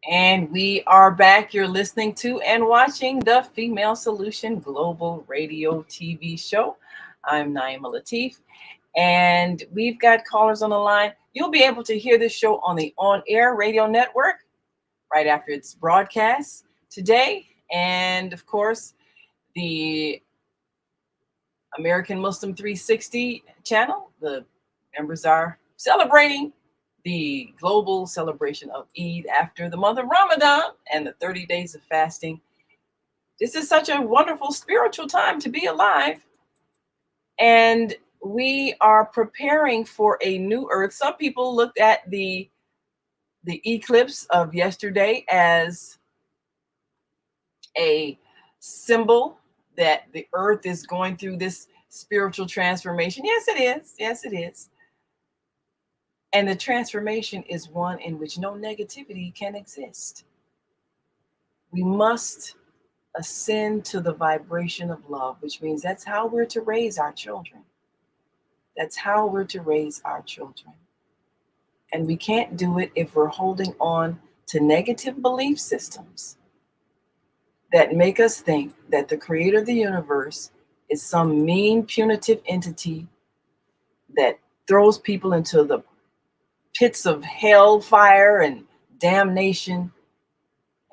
And we are back. You're listening to and watching the Female Solution Global Radio TV show. I'm Naima Latif, and we've got callers on the line. You'll be able to hear this show on the on-air radio network right after its broadcast today. And of course, the American Muslim 360 channel, the members are celebrating the global celebration of Eid after the month of Ramadan and the 30 days of fasting. This is such a wonderful spiritual time to be alive. And we are preparing for a new earth. Some people looked at the eclipse of yesterday as a symbol that the earth is going through this spiritual transformation. Yes, it is. Yes, it is. And the transformation is one in which no negativity can exist. We must ascend to the vibration of love, which means that's how we're to raise our children. That's how we're to raise our children. And we can't do it if we're holding on to negative belief systems that make us think that the creator of the universe is some mean, punitive entity that throws people into the pits of hellfire and damnation.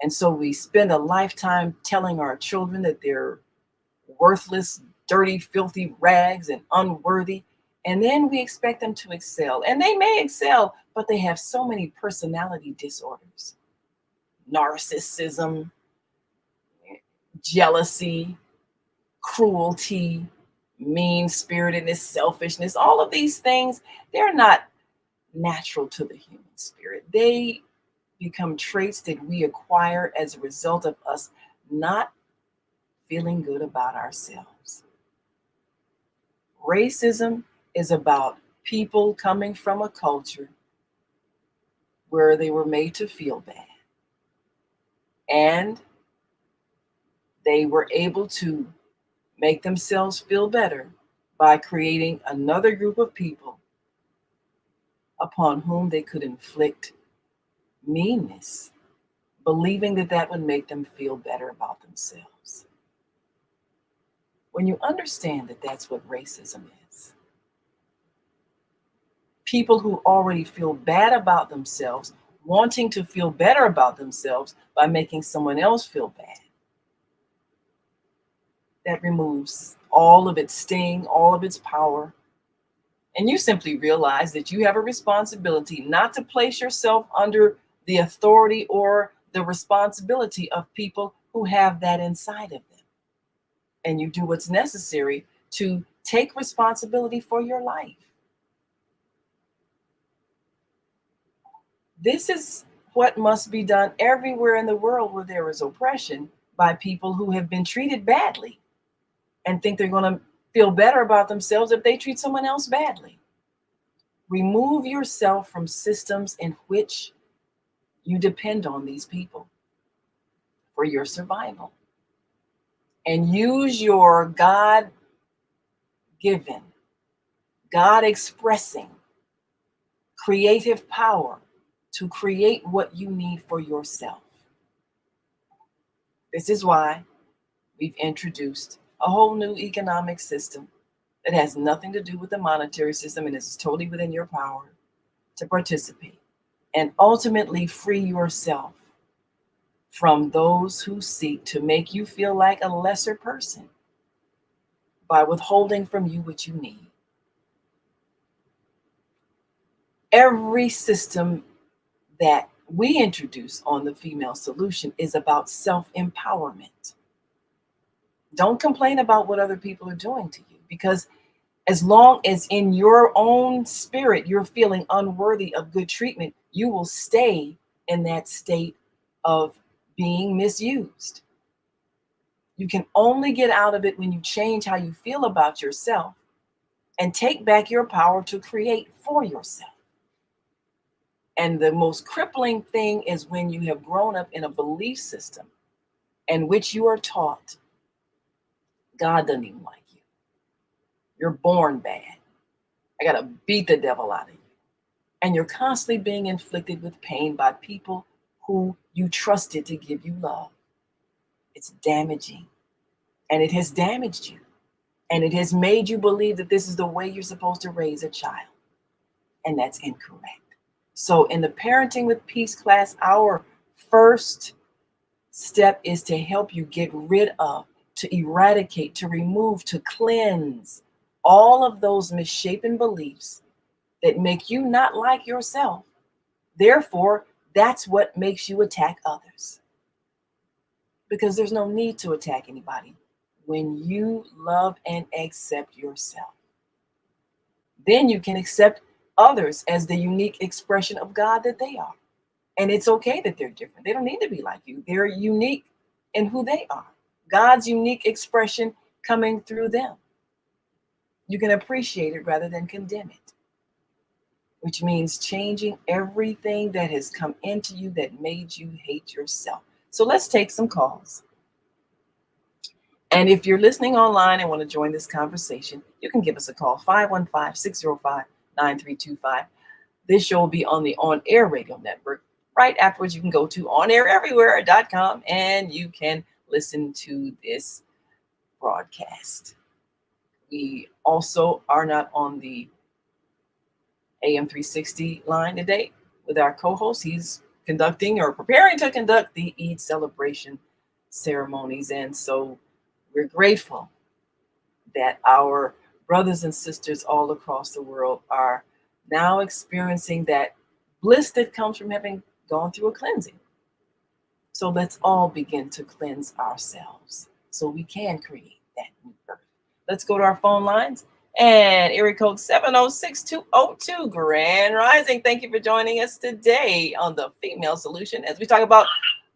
And so we spend a lifetime telling our children that they're worthless, dirty, filthy rags and unworthy. And then we expect them to excel. And they may excel, but they have so many personality disorders: narcissism, jealousy, cruelty, mean-spiritedness, selfishness. All of these things, they're not natural to the human spirit. They become traits that we acquire as a result of us not feeling good about ourselves. Racism is about people coming from a culture where they were made to feel bad. And they were able to make themselves feel better by creating another group of people upon whom they could inflict meanness, believing that that would make them feel better about themselves. When you understand that that's what racism is, people who already feel bad about themselves wanting to feel better about themselves by making someone else feel bad, that removes all of its sting, all of its power. And you simply realize that you have a responsibility not to place yourself under the authority or the responsibility of people who have that inside of them. And you do what's necessary to take responsibility for your life. This is what must be done everywhere in the world where there is oppression by people who have been treated badly and think they're going to feel better about themselves if they treat someone else badly. Remove yourself from systems in which you depend on these people for your survival. And use your God-given, God-expressing creative power to create what you need for yourself. This is why we've introduced a whole new economic system that has nothing to do with the monetary system and is totally within your power to participate and ultimately free yourself from those who seek to make you feel like a lesser person by withholding from you what you need. Every system that we introduce on the Female Solution is about self-empowerment. Don't complain about what other people are doing to you, because as long as in your own spirit you're feeling unworthy of good treatment, you will stay in that state of being misused. You can only get out of it when you change how you feel about yourself and take back your power to create for yourself. And the most crippling thing is when you have grown up in a belief system in which you are taught God doesn't even like you. You're born bad. I got to beat the devil out of you. And you're constantly being inflicted with pain by people who you trusted to give you love. It's damaging. And it has damaged you. And it has made you believe that this is the way you're supposed to raise a child. And that's incorrect. So in the Parenting with Peace class, our first step is to help you get rid of, to eradicate, to remove, to cleanse all of those misshapen beliefs that make you not like yourself. Therefore, that's what makes you attack others. Because there's no need to attack anybody when you love and accept yourself. Then you can accept others as the unique expression of God that they are. And it's okay that they're different. They don't need to be like you. They're unique in who they are. God's unique expression coming through them. You can appreciate it rather than condemn it, which means changing everything that has come into you that made you hate yourself. So let's take some calls. And if you're listening online and want to join this conversation, you can give us a call, 515-605-9325. This show will be on the On Air Radio Network. Right afterwards, you can go to onaireverywhere.com and you can listen to this broadcast. We also are not on the AM 360 line today with our co-host. He's conducting or preparing to conduct the Eid celebration ceremonies. And so we're grateful that our brothers and sisters all across the world are now experiencing that bliss that comes from having gone through a cleansing. So let's all begin to cleanse ourselves so we can create that new birth. Let's go to our phone lines. And area code 706-202, Grand Rising. Thank you for joining us today on the Female Solution as we talk about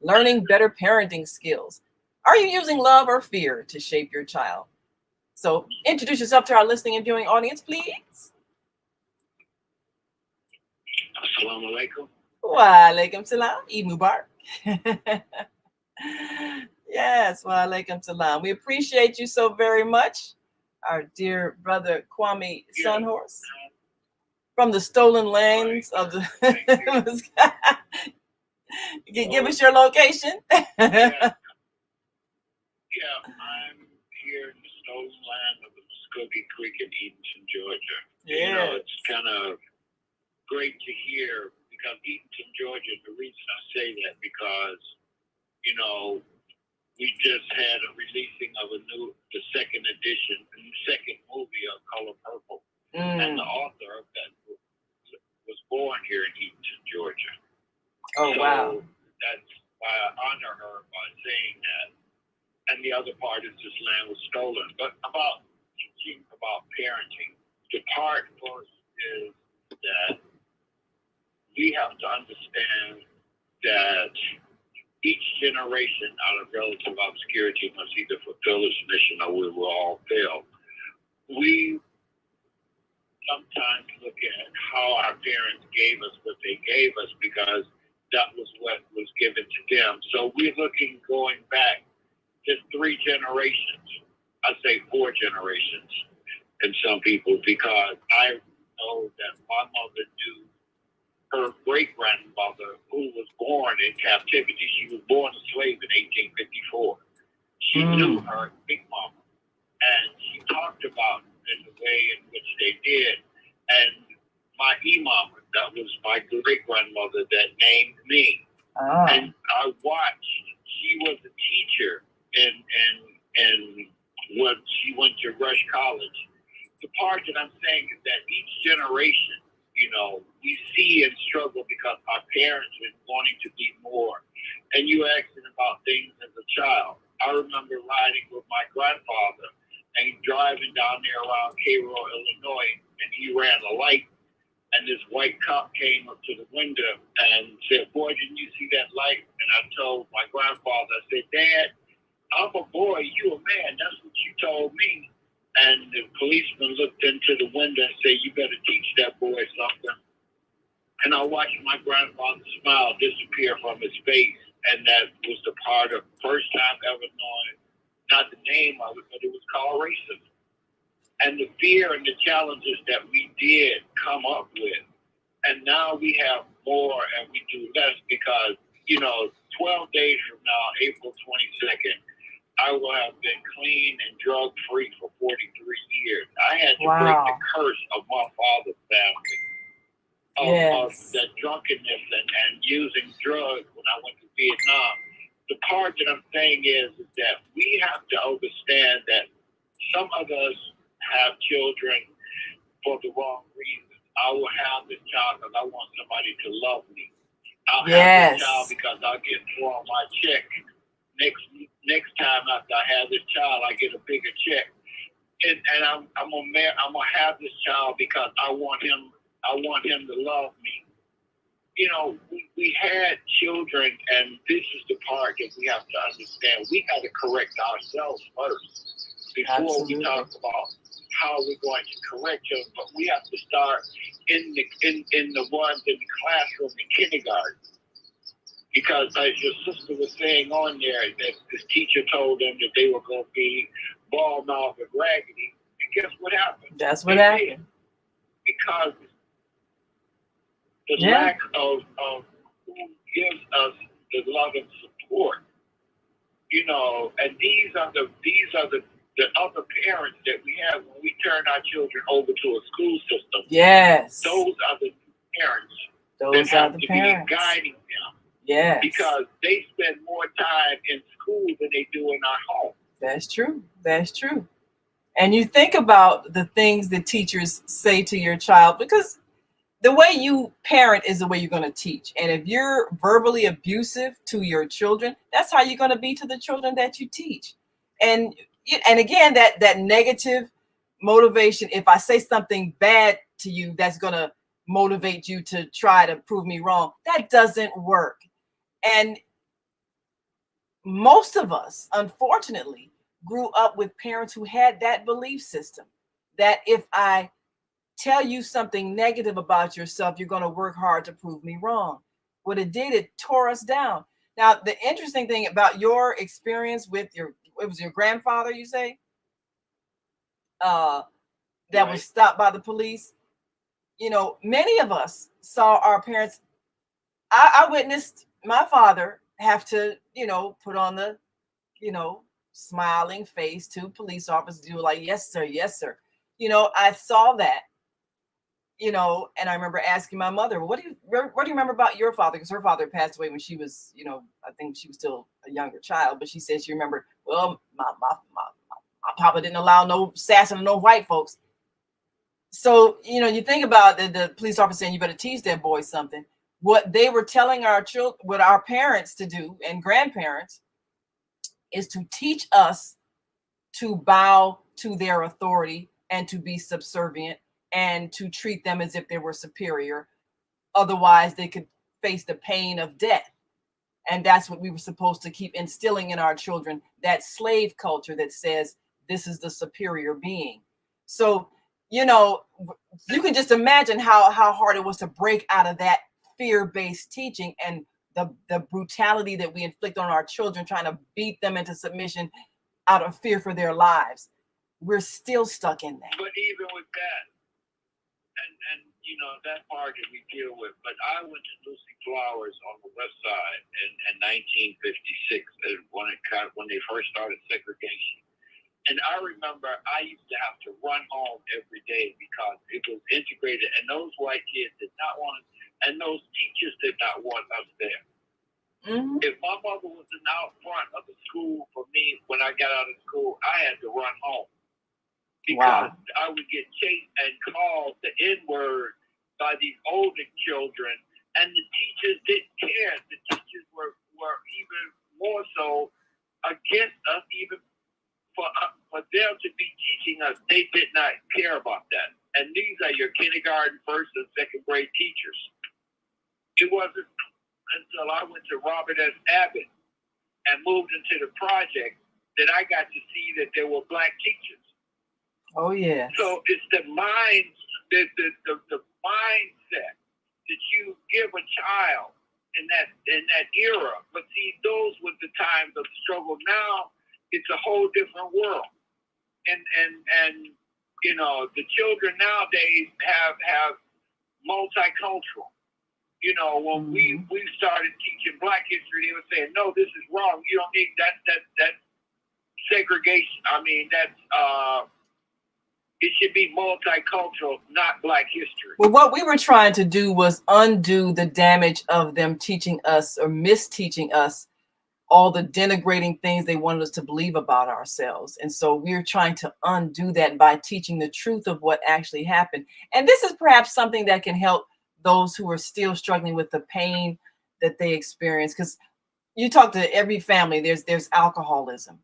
learning better parenting skills. Are you using love or fear to shape your child? So introduce yourself to our listening and viewing audience, please. Assalamu alaikum. Wa alaikum salam. Eid Mubarak. Yes, wa alaikum salam. We appreciate you so very much. Our dear brother Kwame Sunhorse from the stolen lands of the give us your location. Yeah, I'm here in the stolen land of the Muskogee Creek in Eatonton, Georgia. Yes. You know, it's kind of great to hear because Eatonton, Georgia, the reason I say that because, you know, we just had a releasing of the second edition, the second movie of Color Purple. And the author of that book was born here in Eatonton, Georgia. Oh, so wow. That's why I honor her by saying that. And the other part is this land was stolen. But about teaching about parenting, the part first is that we have to understand that each generation out of relative obscurity must either fulfill its mission or we will all fail. We sometimes look at how our parents gave us what they gave us because that was what was given to them. So we're looking going back just 3 generations. I'd say 4 generations in some people because I know that my mother knew her great-grandmother, who was born in captivity. She was born a slave in 1854. She knew her big mama, and she talked about in the way in which they did. And my imam, that was my great-grandmother that named me. And I watched. She was a teacher in when she went to Rush College. The part that I'm saying is that each generation, you know, we see and struggle because our parents are wanting to be more. And you asking about things as a child. I remember riding with my grandfather and driving down there around Cairo, Illinois, and he ran a light. And this white cop came up to the window and said, "Boy, didn't you see that light?" And I told my grandfather, I said, "Dad, I'm a boy, you a man. That's what you told me." And the policeman looked into the window and said, "You better teach that boy something." And I watched my grandfather's smile disappear from his face. And that was the part of first time ever knowing, not the name of it, but it was called racism. And the fear and the challenges that we did come up with. And now we have more and we do less because, you know, 12 days from now, April 22nd, I will have been clean and drug-free for 43 years. I had to break the curse of my father's family, of that drunkenness and using drugs when I went to Vietnam. The part that I'm saying is that we have to understand that some of us have children for the wrong reasons. I will have this child because I want somebody to love me. I'll have this child because I'll get more on my check. Next time after I have this child, I get a bigger check, and I'm gonna have this child because I want him to love me. You know, we had children, and this is the part that we have to understand. We got to correct ourselves first before we talk about how we're going to correct them. But we have to start in the ones in the classroom in kindergarten. Because as your sister was saying on there, that this teacher told them that they were going to be ball mouth and raggedy. And guess what happened? That's what happened. Because the lack of who gives us the love and support, you know, and these are the the other parents that we have when we turn our children over to a school system. Yes. Those are the parents Those that are have the to parents. be guiding them. Yes. Because they spend more time in school than they do in our home. That's true. That's true. And you think about the things that teachers say to your child, because the way you parent is the way you're going to teach. And if you're verbally abusive to your children, that's how you're going to be to the children that you teach. And again, that negative motivation, if I say something bad to you, that's going to motivate you to try to prove me wrong. That doesn't work. And most of us, unfortunately, grew up with parents who had that belief system that if I tell you something negative about yourself, you're going to work hard to prove me wrong. What it did, it tore us down. Now, the interesting thing about your experience with it was your grandfather, you say, that Right. was stopped by the police. You know, many of us saw our parents. I witnessed my father have to, put on the, smiling face to police officers. Do like, yes, sir, yes, sir. I saw that. And I remember asking my mother, what do you remember about your father? Because her father passed away when she was, I think she was still a younger child, but she said she remembered, well, my papa didn't allow no sassing no white folks. So, you think about the police officer saying, you better teach that boy something. What they were telling our children, what our parents to do and grandparents is to teach us to bow to their authority and to be subservient and to treat them as if they were superior. Otherwise, they could face the pain of death. And that's what we were supposed to keep instilling in our children, that slave culture that says this is the superior being. So, you can just imagine how hard it was to break out of that fear-based teaching and the brutality that we inflict on our children, trying to beat them into submission out of fear for their lives. We're still stuck in that. But even with that, and that part that we deal with, but I went to Lucy Flowers on the west side in 1956 when they first started segregation. And I remember I used to have to run home every day because it was integrated, and those white kids did not want it, and those teachers did not want us there. Mm-hmm. If my mother was in out front of the school for me when I got out of school, I had to run home. Because I would get chased and called the N-word by these older children, and the teachers didn't care. The teachers were even more so against us, even for them to be teaching us. They did not care about that. And these are your kindergarten, first and second grade teachers. It wasn't until I went to Robert S. Abbott and moved into the project that I got to see that there were black teachers. Oh yeah. So it's the mindset that you give a child in that era. But see, those were the times of struggle. Now it's a whole different world, and the children nowadays have multicultural. When we started teaching Black history, they were saying, no, this is wrong. You don't need that segregation. I mean, that's it should be multicultural, not Black history. Well, what we were trying to do was undo the damage of them teaching us or misteaching us all the denigrating things they wanted us to believe about ourselves. And so we're trying to undo that by teaching the truth of what actually happened. And this is perhaps something that can help those who are still struggling with the pain that they experience. Because you talk to every family, there's alcoholism.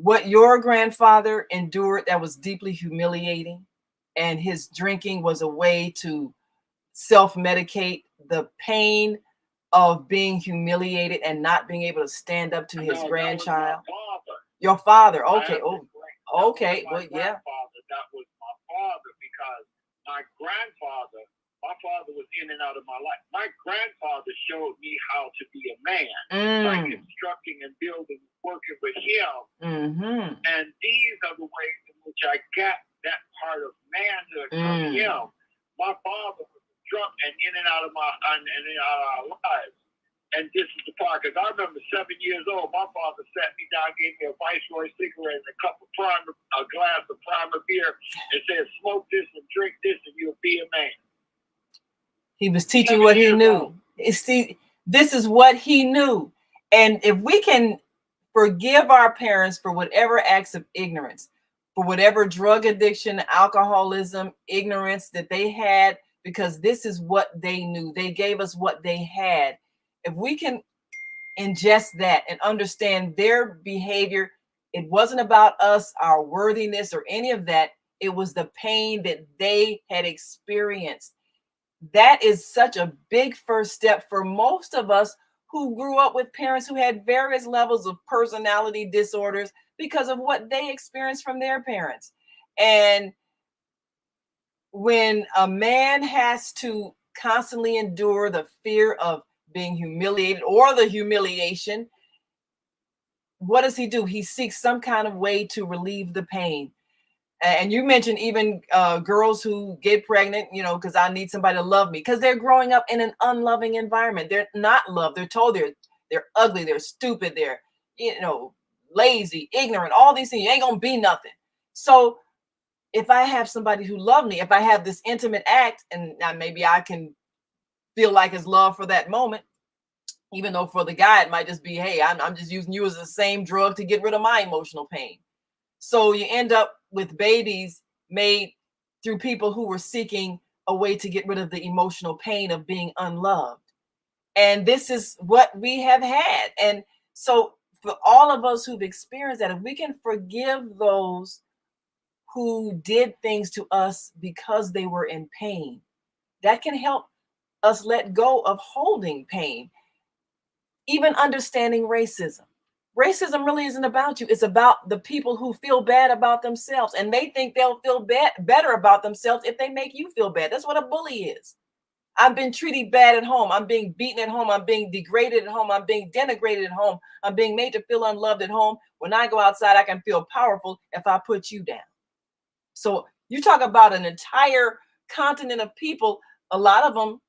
What your grandfather endured, that was deeply humiliating, and his drinking was a way to self-medicate the pain of being humiliated and not being able to stand up to his grandchild. Your father, okay. Okay. Well, yeah. That was my father, because my father was in and out of my life. My grandfather showed me how to be a man by constructing and building, working with him. Mm-hmm. And these are the ways in which I got that part of manhood from him. My father was drunk and in and out of our lives. And this is the part, because I remember 7 years old, my father sat me down, gave me a Viceroy cigarette and a glass of primer beer, and said, smoke this and drink this, and you'll be a man. He was teaching what he knew. See, this is what he knew. And if we can forgive our parents for whatever acts of ignorance, for whatever drug addiction, alcoholism, ignorance that they had, because this is what they knew. They gave us what they had. If we can ingest that and understand their behavior, it wasn't about us, our worthiness, or any of that. It was the pain that they had experienced. That is such a big first step for most of us who grew up with parents who had various levels of personality disorders because of what they experienced from their parents. And when a man has to constantly endure the fear of being humiliated or the humiliation, what does he do? He seeks some kind of way to relieve the pain. And you mentioned even girls who get pregnant, you know, because I need somebody to love me, because they're growing up in an unloving environment. They're not loved. They're told they're ugly, they're stupid, they're, you know, lazy, ignorant, all these things. You ain't gonna be nothing. So if I have somebody who loves me, if I have this intimate act, and now maybe I can feel like it's love for that moment, even though for the guy it might just be, hey, I'm just using you as the same drug to get rid of my emotional pain. So you end up with babies made through people who were seeking a way to get rid of the emotional pain of being unloved. And this is what we have had. And so for all of us who've experienced that, if we can forgive those who did things to us because they were in pain, that can help us let go of holding pain. Even understanding racism. Racism really isn't about you. It's about the people who feel bad about themselves, and they think they'll feel better about themselves if they make you feel bad. That's what a bully is. I've been treated bad at home. I'm being beaten at home. I'm being degraded at home. I'm being denigrated at home. I'm being made to feel unloved at home. When I go outside, I can feel powerful if I put you down. So you talk about an entire continent of people, a lot of them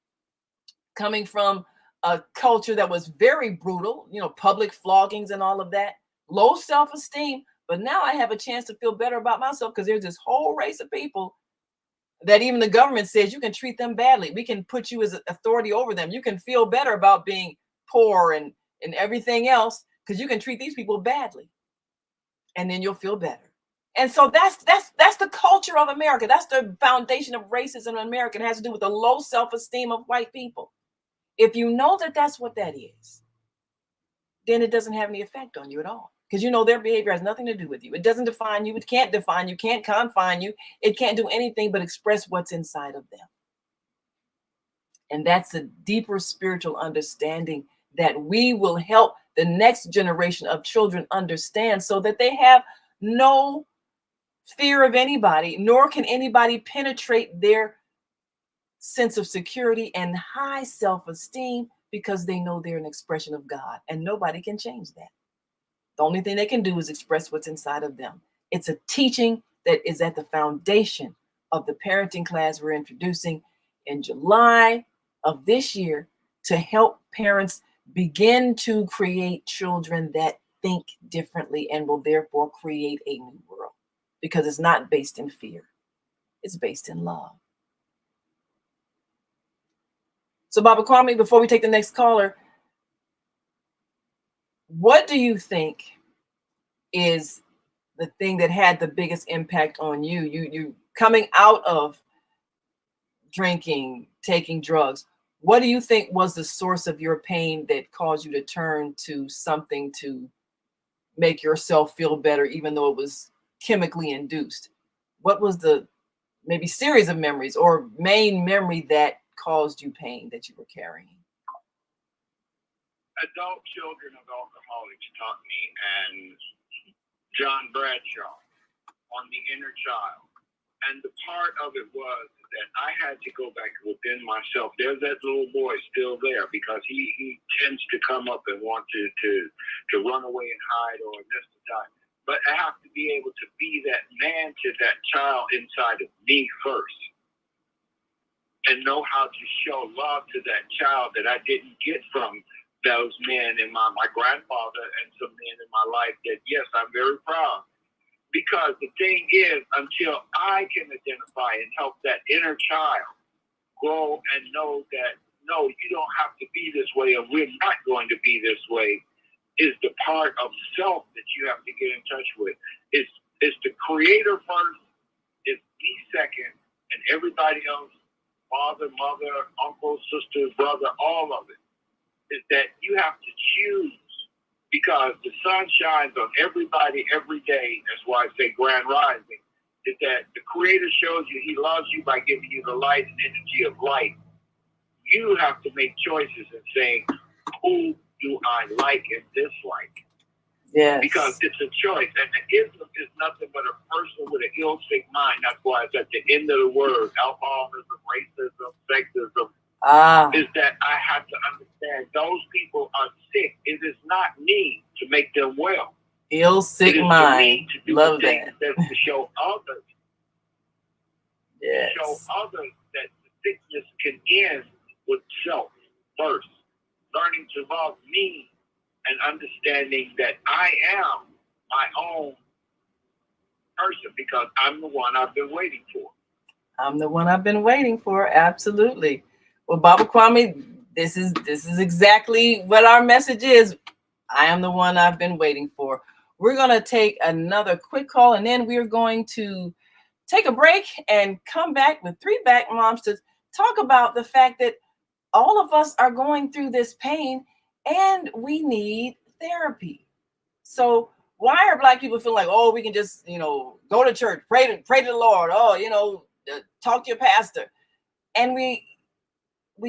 coming from a culture that was very brutal, you know, public floggings and all of that, low self-esteem. But now I have a chance to feel better about myself because there's this whole race of people that even the government says you can treat them badly. We can put you as authority over them. You can feel better about being poor and everything else because you can treat these people badly, and then you'll feel better. And so that's the culture of America. That's the foundation of racism in America. It has to do with the low self-esteem of white people. If you know that that's what that is, then it doesn't have any effect on you at all, because you know their behavior has nothing to do with you. It doesn't define you. It can't define you, can't confine you. It can't do anything but express what's inside of them. And that's a deeper spiritual understanding that we will help the next generation of children understand, so that they have no fear of anybody, nor can anybody penetrate their sense of security and high self-esteem, because they know they're an expression of God, and nobody can change that. The only thing they can do is express what's inside of them. It's a teaching that is at the foundation of the parenting class we're introducing in July of this year to help parents begin to create children that think differently and will therefore create a new world, because it's not based in fear. It's based in love. So, Baba Kwame, before we take the next caller, what do you think is the thing that had the biggest impact on you? You coming out of drinking, taking drugs. What do you think was the source of your pain that caused you to turn to something to make yourself feel better, even though it was chemically induced? What was the maybe series of memories or main memory that caused you pain that you were carrying? Adult Children of Alcoholics taught me, and John Bradshaw on the inner child. And the part of it was that I had to go back within myself. There's that little boy still there, because he tends to come up and want to run away and hide or miss the time. But I have to be able to be that man to that child inside of me first, and know how to show love to that child that I didn't get from those men in my grandfather and some men in my life that, yes, I'm very proud. Because the thing is, until I can identify and help that inner child grow and know that, no, you don't have to be this way, and we're not going to be this way, is the part of self that you have to get in touch with. It's the creator first, it's me second, and everybody else, father, mother, uncle, sister, brother, all of it, is that you have to choose, because the sun shines on everybody every day. That's why I say grand rising, is that the creator shows you he loves you by giving you the light and energy of light. You have to make choices and saying, who do I like and dislike? Yes. Because it's a choice. And the ism is nothing but a person with an ill-sick mind. That's why it's at the end of the word. Alcoholism, racism, sexism. Is that I have to understand those people are sick. It is not me to make them well. Ill-sick mind. To do Love that. that. To show others. Yes. To show others that the sickness can end with self first. Learning to love me and understanding that I am my own person because I'm the one I've been waiting for. I'm the one I've been waiting for. Absolutely. Well, Baba Kwame, this is exactly what our message is. I am the one I've been waiting for. We're going to take another quick call, and then we're going to take a break and come back with 3 back moms to talk about the fact that all of us are going through this pain and we need therapy. So why are Black people feeling like, oh, we can just, go to church, pray to the Lord, talk to your pastor, and we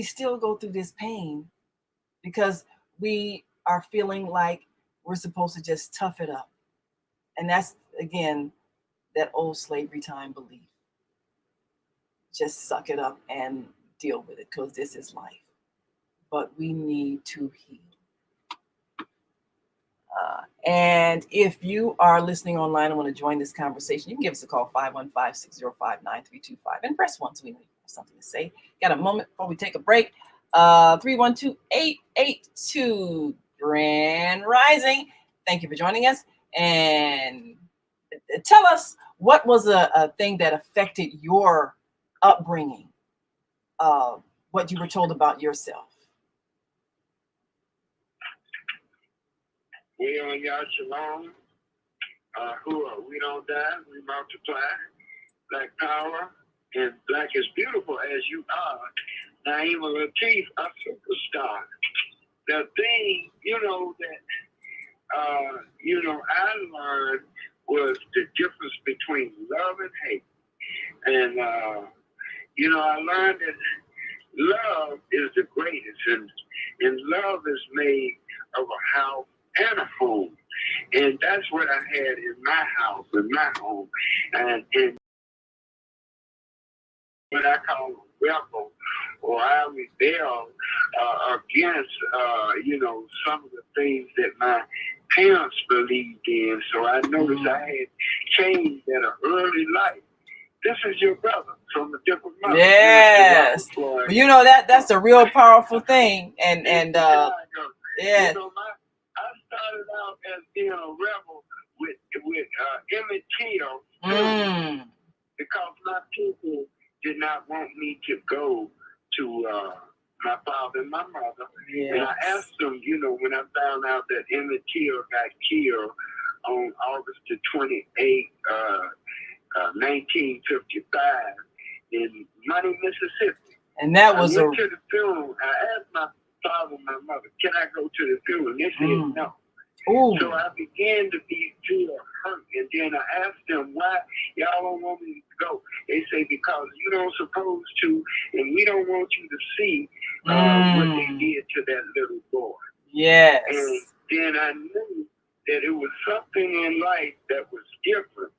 still go through this pain because we are feeling like we're supposed to just tough it up. And that's, again, that old slavery time belief. Just suck it up and deal with it because this is life. But we need to heal. And if you are listening online and want to join this conversation, you can give us a call, 515-605-9325, and press 1 so we know you have something to say. Got a moment before we take a break. 312-882 Grand Rising. Thank you for joining us. And tell us, what was a thing that affected your upbringing? What you were told about yourself? We on Yah Shalom. We don't die, we multiply. Black power, and black is beautiful as you are. Naima Latif, a superstar. The thing, that I learned was the difference between love and hate. And, I learned that love is the greatest, and love is made of a house and a home. And that's what I had in my house, in my home. And what I call rebel, or I rebel against, some of the things that my parents believed in. So I noticed I had changed at an early life. This is your brother from a different mother. Yes. That's a real powerful thing. And yeah. I started out as being a rebel with Emmett Till because my people did not want me to go to my father and my mother. Yes. And I asked them, when I found out that Emmett Till got killed on August the 28th, 1955 in Money, Mississippi. And that was I went to the funeral. I asked my father and my mother, can I go to the funeral? And they said no. Ooh. So I began to feel hurt. And then I asked them, why y'all don't want me to go? They say, because you don't supposed to, and we don't want you to see what they did to that little boy. Yes. And then I knew that it was something in life that was different.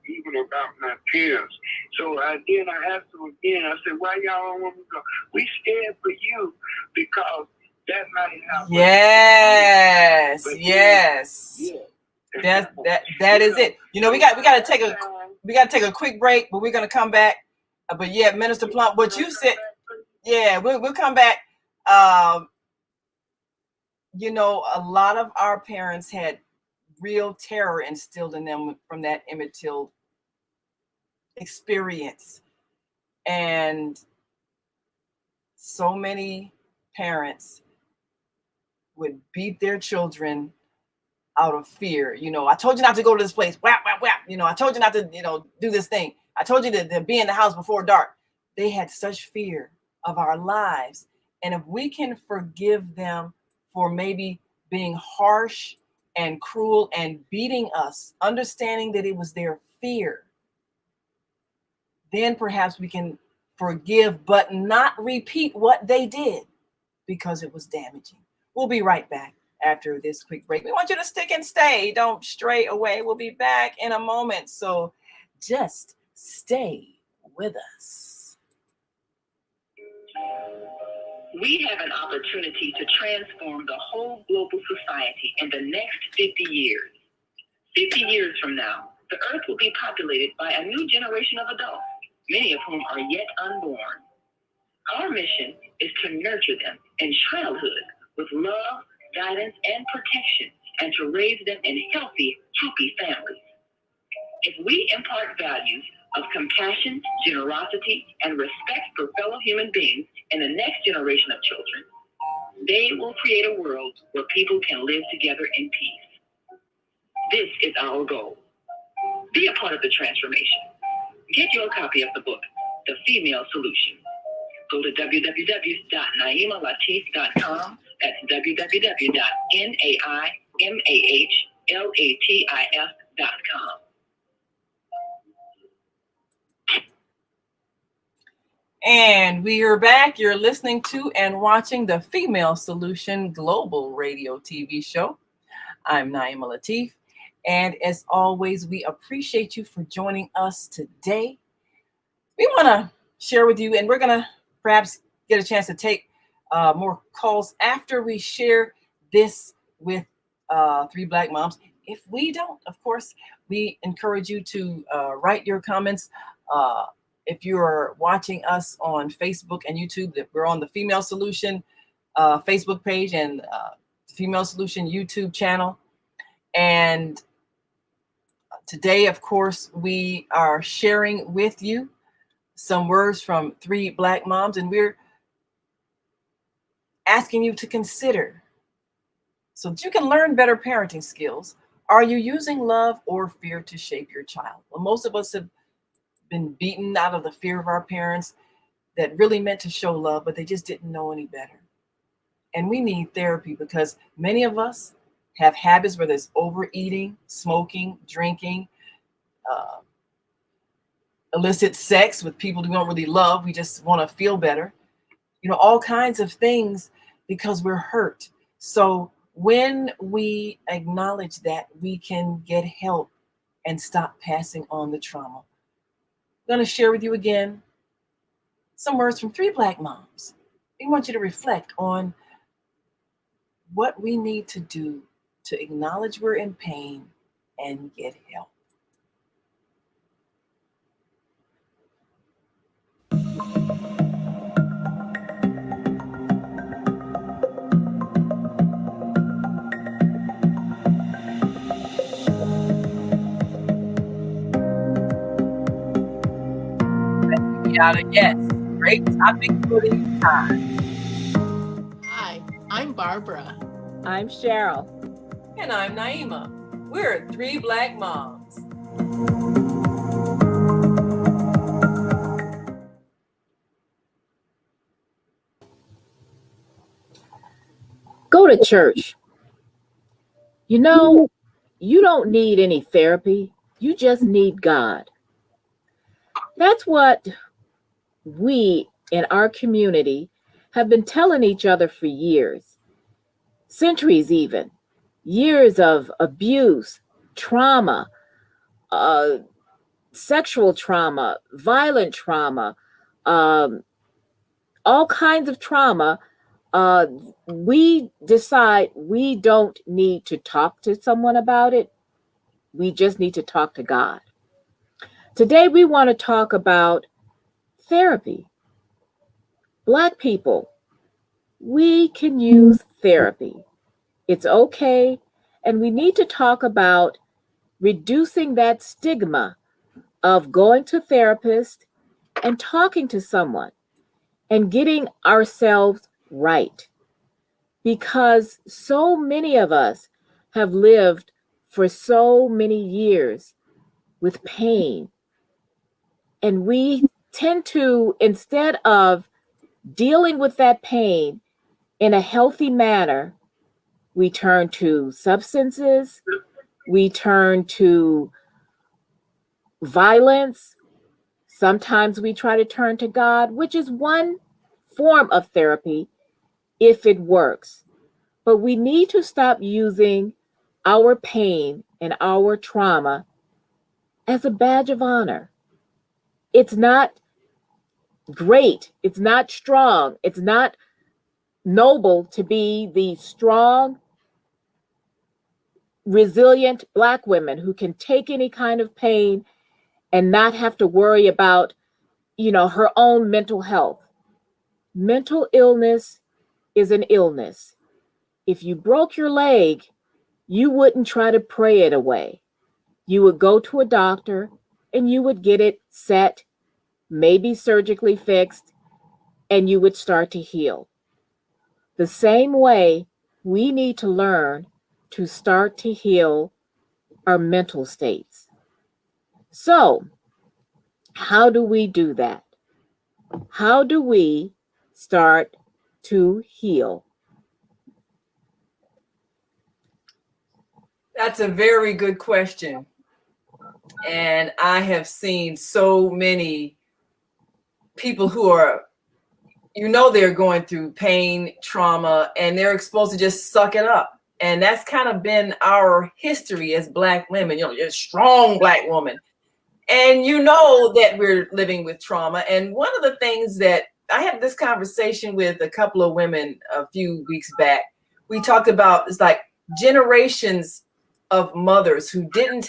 Even about my parents. So then I asked them again, I said, why y'all don't want me to go? We scared for you because that might happen. Yes, yes. Yeah. That is it. We gotta take a quick break, but we're gonna come back. But yeah, Minister Plum, what you said, yeah, we'll come back. you know, a lot of our parents had real terror instilled in them from that Emmett Till experience. And so many parents would beat their children out of fear. You know, I told you not to go to this place. Whap, whap, whap. You know, I told you not to, you know, do this thing. I told you to be in the house before dark. They had such fear of our lives. And if we can forgive them for maybe being harsh and cruel and beating us, understanding that it was their fear, then perhaps we can forgive, but not repeat what they did because it was damaging. We'll be right back after this quick break. We want you to stick and stay. Don't stray away. We'll be back in a moment. So just stay with us. We have an opportunity to transform the whole global society in the next 50 years. 50 years from now, the earth will be populated by a new generation of adults, many of whom are yet unborn. Our mission is to nurture them in childhood with love, guidance, and protection, and to raise them in healthy, happy families. If we impart values of compassion, generosity, and respect for fellow human beings in the next generation of children, they will create a world where people can live together in peace. This is our goal. Be a part of the transformation. Get your copy of the book, The Female Solution. Go to www.naimalatif.com. That's www.naimalatif.com. And we are back. You're listening to and watching the Female Solution Global Radio TV show. I'm Naima Latif. And as always, we appreciate you for joining us today. We want to share with you, and we're going to perhaps get a chance to take more calls after we share this with Three Black Moms. If we don't, of course, we encourage you to write your comments. If you're watching us on Facebook and YouTube, that we're on the Female Solution Facebook page and Female Solution YouTube channel. And today, of course, we are sharing with you some words from Three Black Moms, and we're asking you to consider so that you can learn better parenting skills. Are you using love or fear to shape your child? Well, most of us have been beaten out of the fear of our parents that really meant to show love, but they just didn't know any better. And we need therapy because many of us have habits, whether it's overeating, smoking, drinking, illicit sex with people we don't really love. We just want to feel better. You know, all kinds of things because we're hurt. So when we acknowledge that, we can get help and stop passing on the trauma. I'm going to share with you again some words from Three Black Moms. We want you to reflect on what we need to do to acknowledge we're in pain and get help. Yes, great topic for the time. Hi, I'm Barbara. I'm Cheryl. And I'm Naima. We're Three Black Moms. Go to church. You know, you don't need any therapy. You just need God. That's what we in our community have been telling each other for years, centuries even, years of abuse, trauma, sexual trauma, violent trauma, all kinds of trauma. We decide we don't need to talk to someone about it. We just need to talk to God. Today, we want to talk about therapy. Black people, we can use therapy. It's okay. And we need to talk about reducing that stigma of going to therapist and talking to someone and getting ourselves right. Because so many of us have lived for so many years with pain. And we tend to, instead of dealing with that pain in a healthy manner, we turn to substances, we turn to violence. Sometimes we try to turn to God, which is one form of therapy if it works. But we need to stop using our pain and our trauma as a badge of honor. It's not great. It's not strong. It's not noble to be the strong, resilient Black women who can take any kind of pain and not have to worry about, her own mental health. Mental illness is an illness. If you broke your leg, you wouldn't try to pray it away. You would go to a doctor and you would get it set, maybe surgically fixed, and you would start to heal. The same way, we need to learn to start to heal our mental states. So, how do we do that? How do we start to heal? That's a very good question. And I have seen so many people who are, they're going through pain, trauma, and they're exposed to just suck it up. And that's kind of been our history as Black women, you're a strong Black woman. And that we're living with trauma. And one of the things that I had this conversation with a couple of women a few weeks back, we talked about it's like generations of mothers who didn't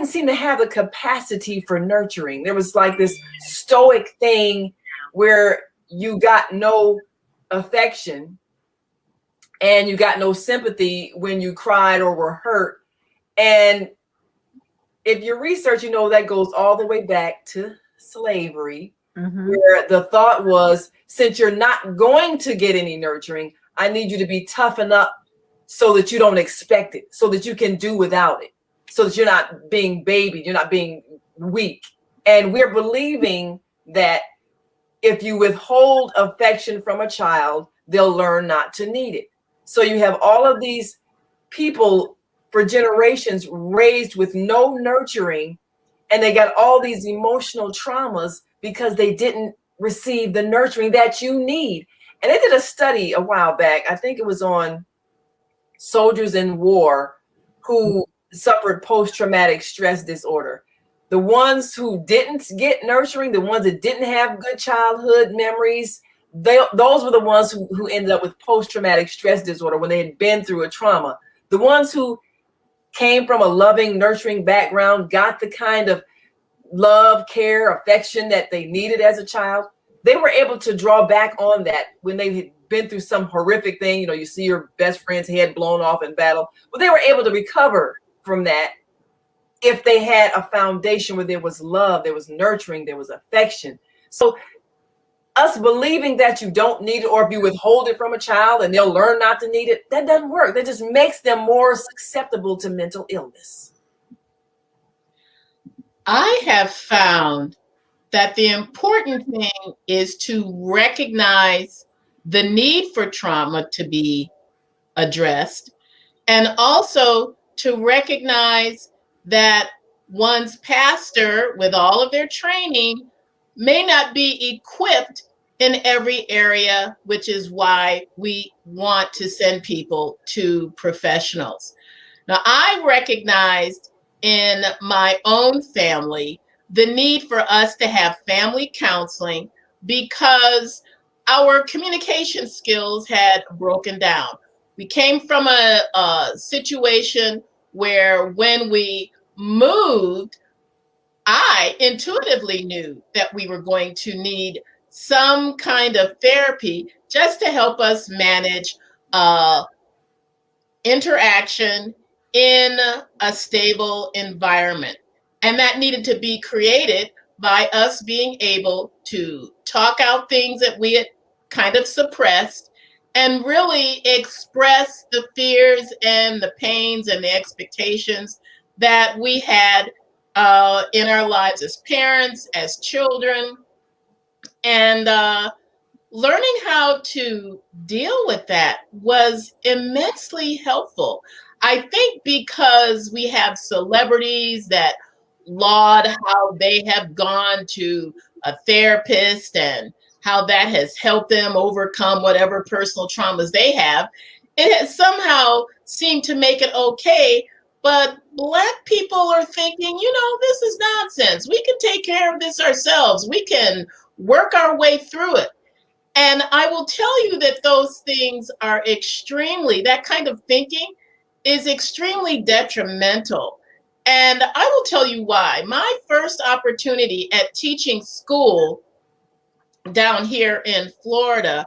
seem to have the capacity for nurturing. There was like this stoic thing where you got no affection and you got no sympathy when you cried or were hurt. And if you research, that goes all the way back to slavery, where the thought was, since you're not going to get any nurturing, I need you to be toughen up so that you don't expect it, so that you can do without it, so that you're not being babied, you're not being weak. And we're believing that if you withhold affection from a child, they'll learn not to need it. So you have all of these people for generations raised with no nurturing, and they got all these emotional traumas because they didn't receive the nurturing that you need. And they did a study a while back, I think it was on soldiers in war who suffered post-traumatic stress disorder. The ones who didn't get nurturing, the ones that didn't have good childhood memories, those were the ones who ended up with post-traumatic stress disorder when they had been through a trauma. The ones who came from a loving, nurturing background, got the kind of love, care, affection that they needed as a child, they were able to draw back on that when they had been through some horrific thing. You see your best friend's head blown off in battle, but they were able to recover from that if they had a foundation where there was love, there was nurturing, there was affection. So us believing that you don't need it, or if you withhold it from a child and they'll learn not to need it, that doesn't work. That just makes them more susceptible to mental illness. I have found that the important thing is to recognize the need for trauma to be addressed, and also to recognize that one's pastor, with all of their training, may not be equipped in every area, which is why we want to send people to professionals. Now, I recognized in my own family the need for us to have family counseling because our communication skills had broken down. We came from a situation where when we moved, I intuitively knew that we were going to need some kind of therapy just to help us manage interaction in a stable environment. And that needed to be created by us being able to talk out things that we had kind of suppressed and really express the fears and the pains and the expectations that we had in our lives as parents, as children, and learning how to deal with that was immensely helpful. I think because we have celebrities that laud how they have gone to a therapist and how that has helped them overcome whatever personal traumas they have, it has somehow seemed to make it okay. But Black people are thinking, this is nonsense. We can take care of this ourselves. We can work our way through it. And I will tell you that those things are that kind of thinking is extremely detrimental. And I will tell you why. My first opportunity at teaching school down here in Florida,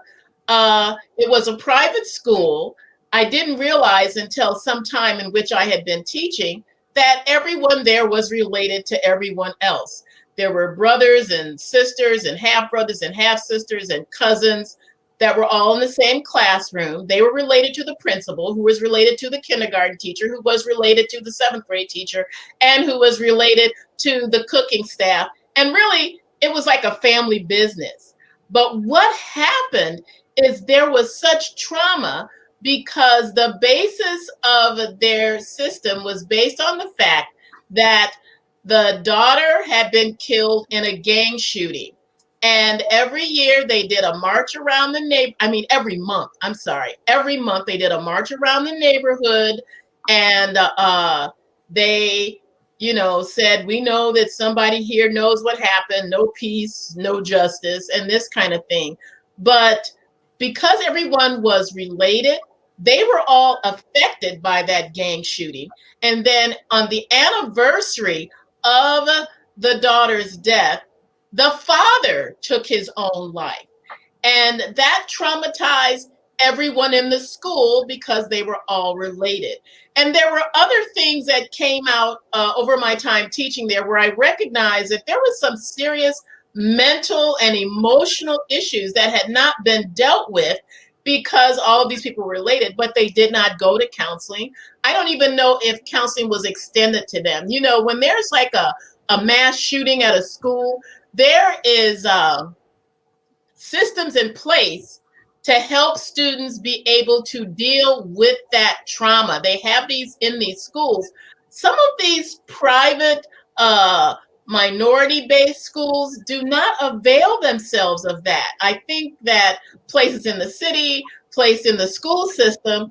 it was a private school. I didn't realize until some time in which I had been teaching that everyone there was related to everyone else. There were brothers and sisters and half brothers and half sisters and cousins that were all in the same classroom. They were related to the principal, who was related to the kindergarten teacher, who was related to the 7th grade teacher, and who was related to the cooking staff. And really, it was like a family business. But what happened is there was such trauma because the basis of their system was based on the fact that the daughter had been killed in a gang shooting. And every year they did a march around the every month they did a march around the neighborhood. And they, said, we know that somebody here knows what happened, no peace, no justice, and this kind of thing. But because everyone was related, they were all affected by that gang shooting. And then on the anniversary of the daughter's death, the father took his own life. And that traumatized everyone in the school because they were all related. And there were other things that came out over my time teaching there where I recognized that there was some serious mental and emotional issues that had not been dealt with because all of these people were related, but they did not go to counseling. I don't even know if counseling was extended to them. When there's like a mass shooting at a school, there is systems in place to help students be able to deal with that trauma. They have these in these schools. Some of these private minority-based schools do not avail themselves of that. I think that places in the city, places in the school system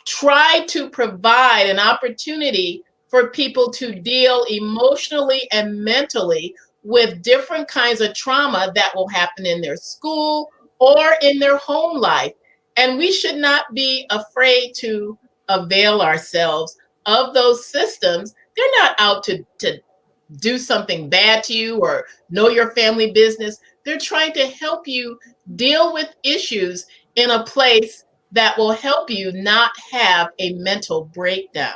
try to provide an opportunity for people to deal emotionally and mentally with different kinds of trauma that will happen in their school or in their home life. And we should not be afraid to avail ourselves of those systems. They're not out to do something bad to you or know your family business. They're trying to help you deal with issues in a place that will help you not have a mental breakdown.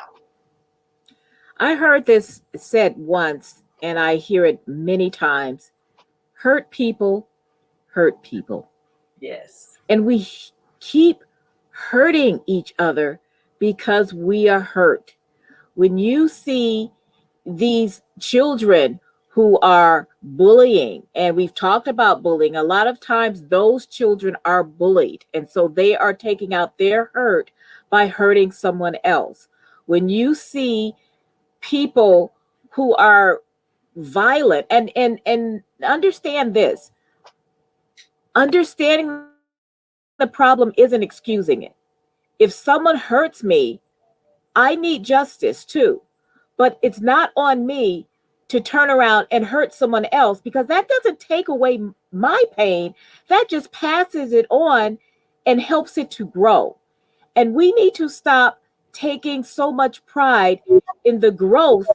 I heard this said once, and I hear it many times. Hurt people hurt people. Yes. And we keep hurting each other because we are hurt. When you see these children who are bullying, and we've talked about bullying, a lot of times those children are bullied. And so they are taking out their hurt by hurting someone else. When you see people who are violent, and understand this, understanding the problem isn't excusing it. If someone hurts me, I need justice too. But it's not on me to turn around and hurt someone else, because that doesn't take away my pain. That just passes it on and helps it to grow. And we need to stop taking so much pride in the growth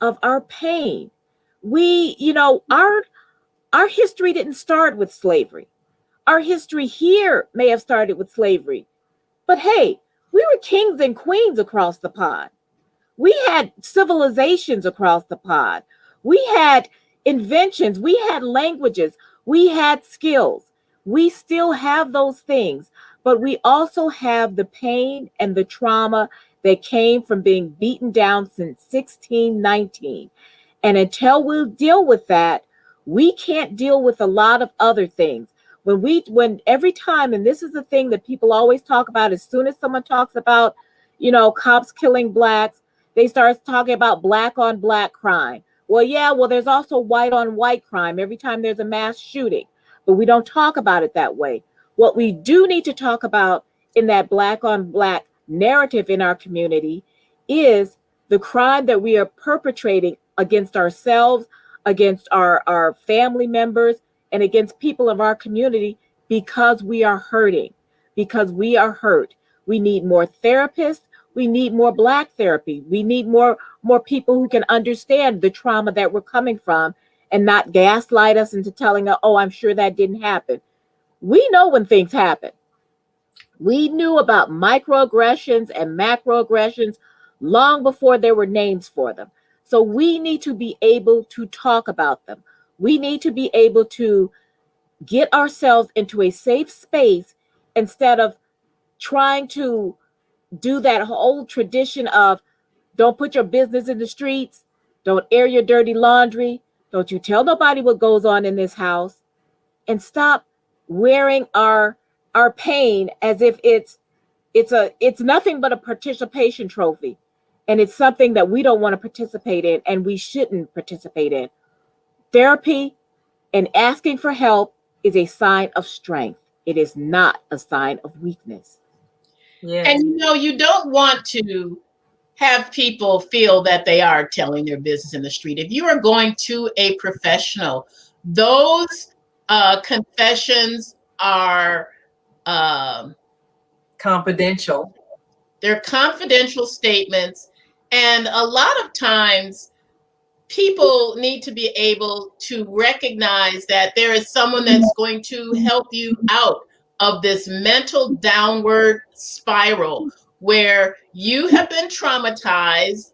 of our pain. Our history didn't start with slavery. Our history here may have started with slavery. But hey, We were kings and queens across the pond. We had civilizations across the pond. We had inventions. We had languages. We had skills. We still have those things, but we also have the pain and the trauma that came from being beaten down since 1619. And until we deal with that, we can't deal with a lot of other things. When every time, and this is the thing that people always talk about, as soon as someone talks about, cops killing blacks, they start talking about black on black crime. Well, there's also white on white crime every time there's a mass shooting, but we don't talk about it that way. What we do need to talk about in that black on black narrative in our community is the crime that we are perpetrating against ourselves, against our family members, and against people of our community because we are hurting, because we are hurt. We need more therapists. We need more Black therapy. We need more people who can understand the trauma that we're coming from and not gaslight us into telling us, oh, I'm sure that didn't happen. We know when things happen. We knew about microaggressions and macroaggressions long before there were names for them. So we need to be able to talk about them. We need to be able to get ourselves into a safe space instead of trying to do that whole tradition of don't put your business in the streets, don't air your dirty laundry, don't you tell nobody what goes on in this house, and stop wearing our pain as if it's nothing but a participation trophy, and it's something that we don't want to participate in and we shouldn't participate in. Therapy and asking for help is a sign of strength. It is not a sign of weakness. Yes. And you don't want to have people feel that they are telling their business in the street. If you are going to a professional, those confessions are Confidential. they're confidential statements. And a lot of times people need to be able to recognize that there is someone that's going to help you out of this mental downward spiral where you have been traumatized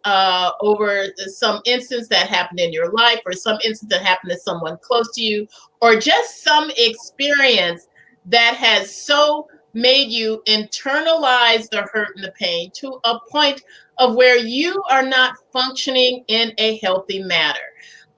over some instance that happened in your life, or some instance that happened to someone close to you, or just some experience that has so made you internalize the hurt and the pain to a point of where you are not functioning in a healthy manner.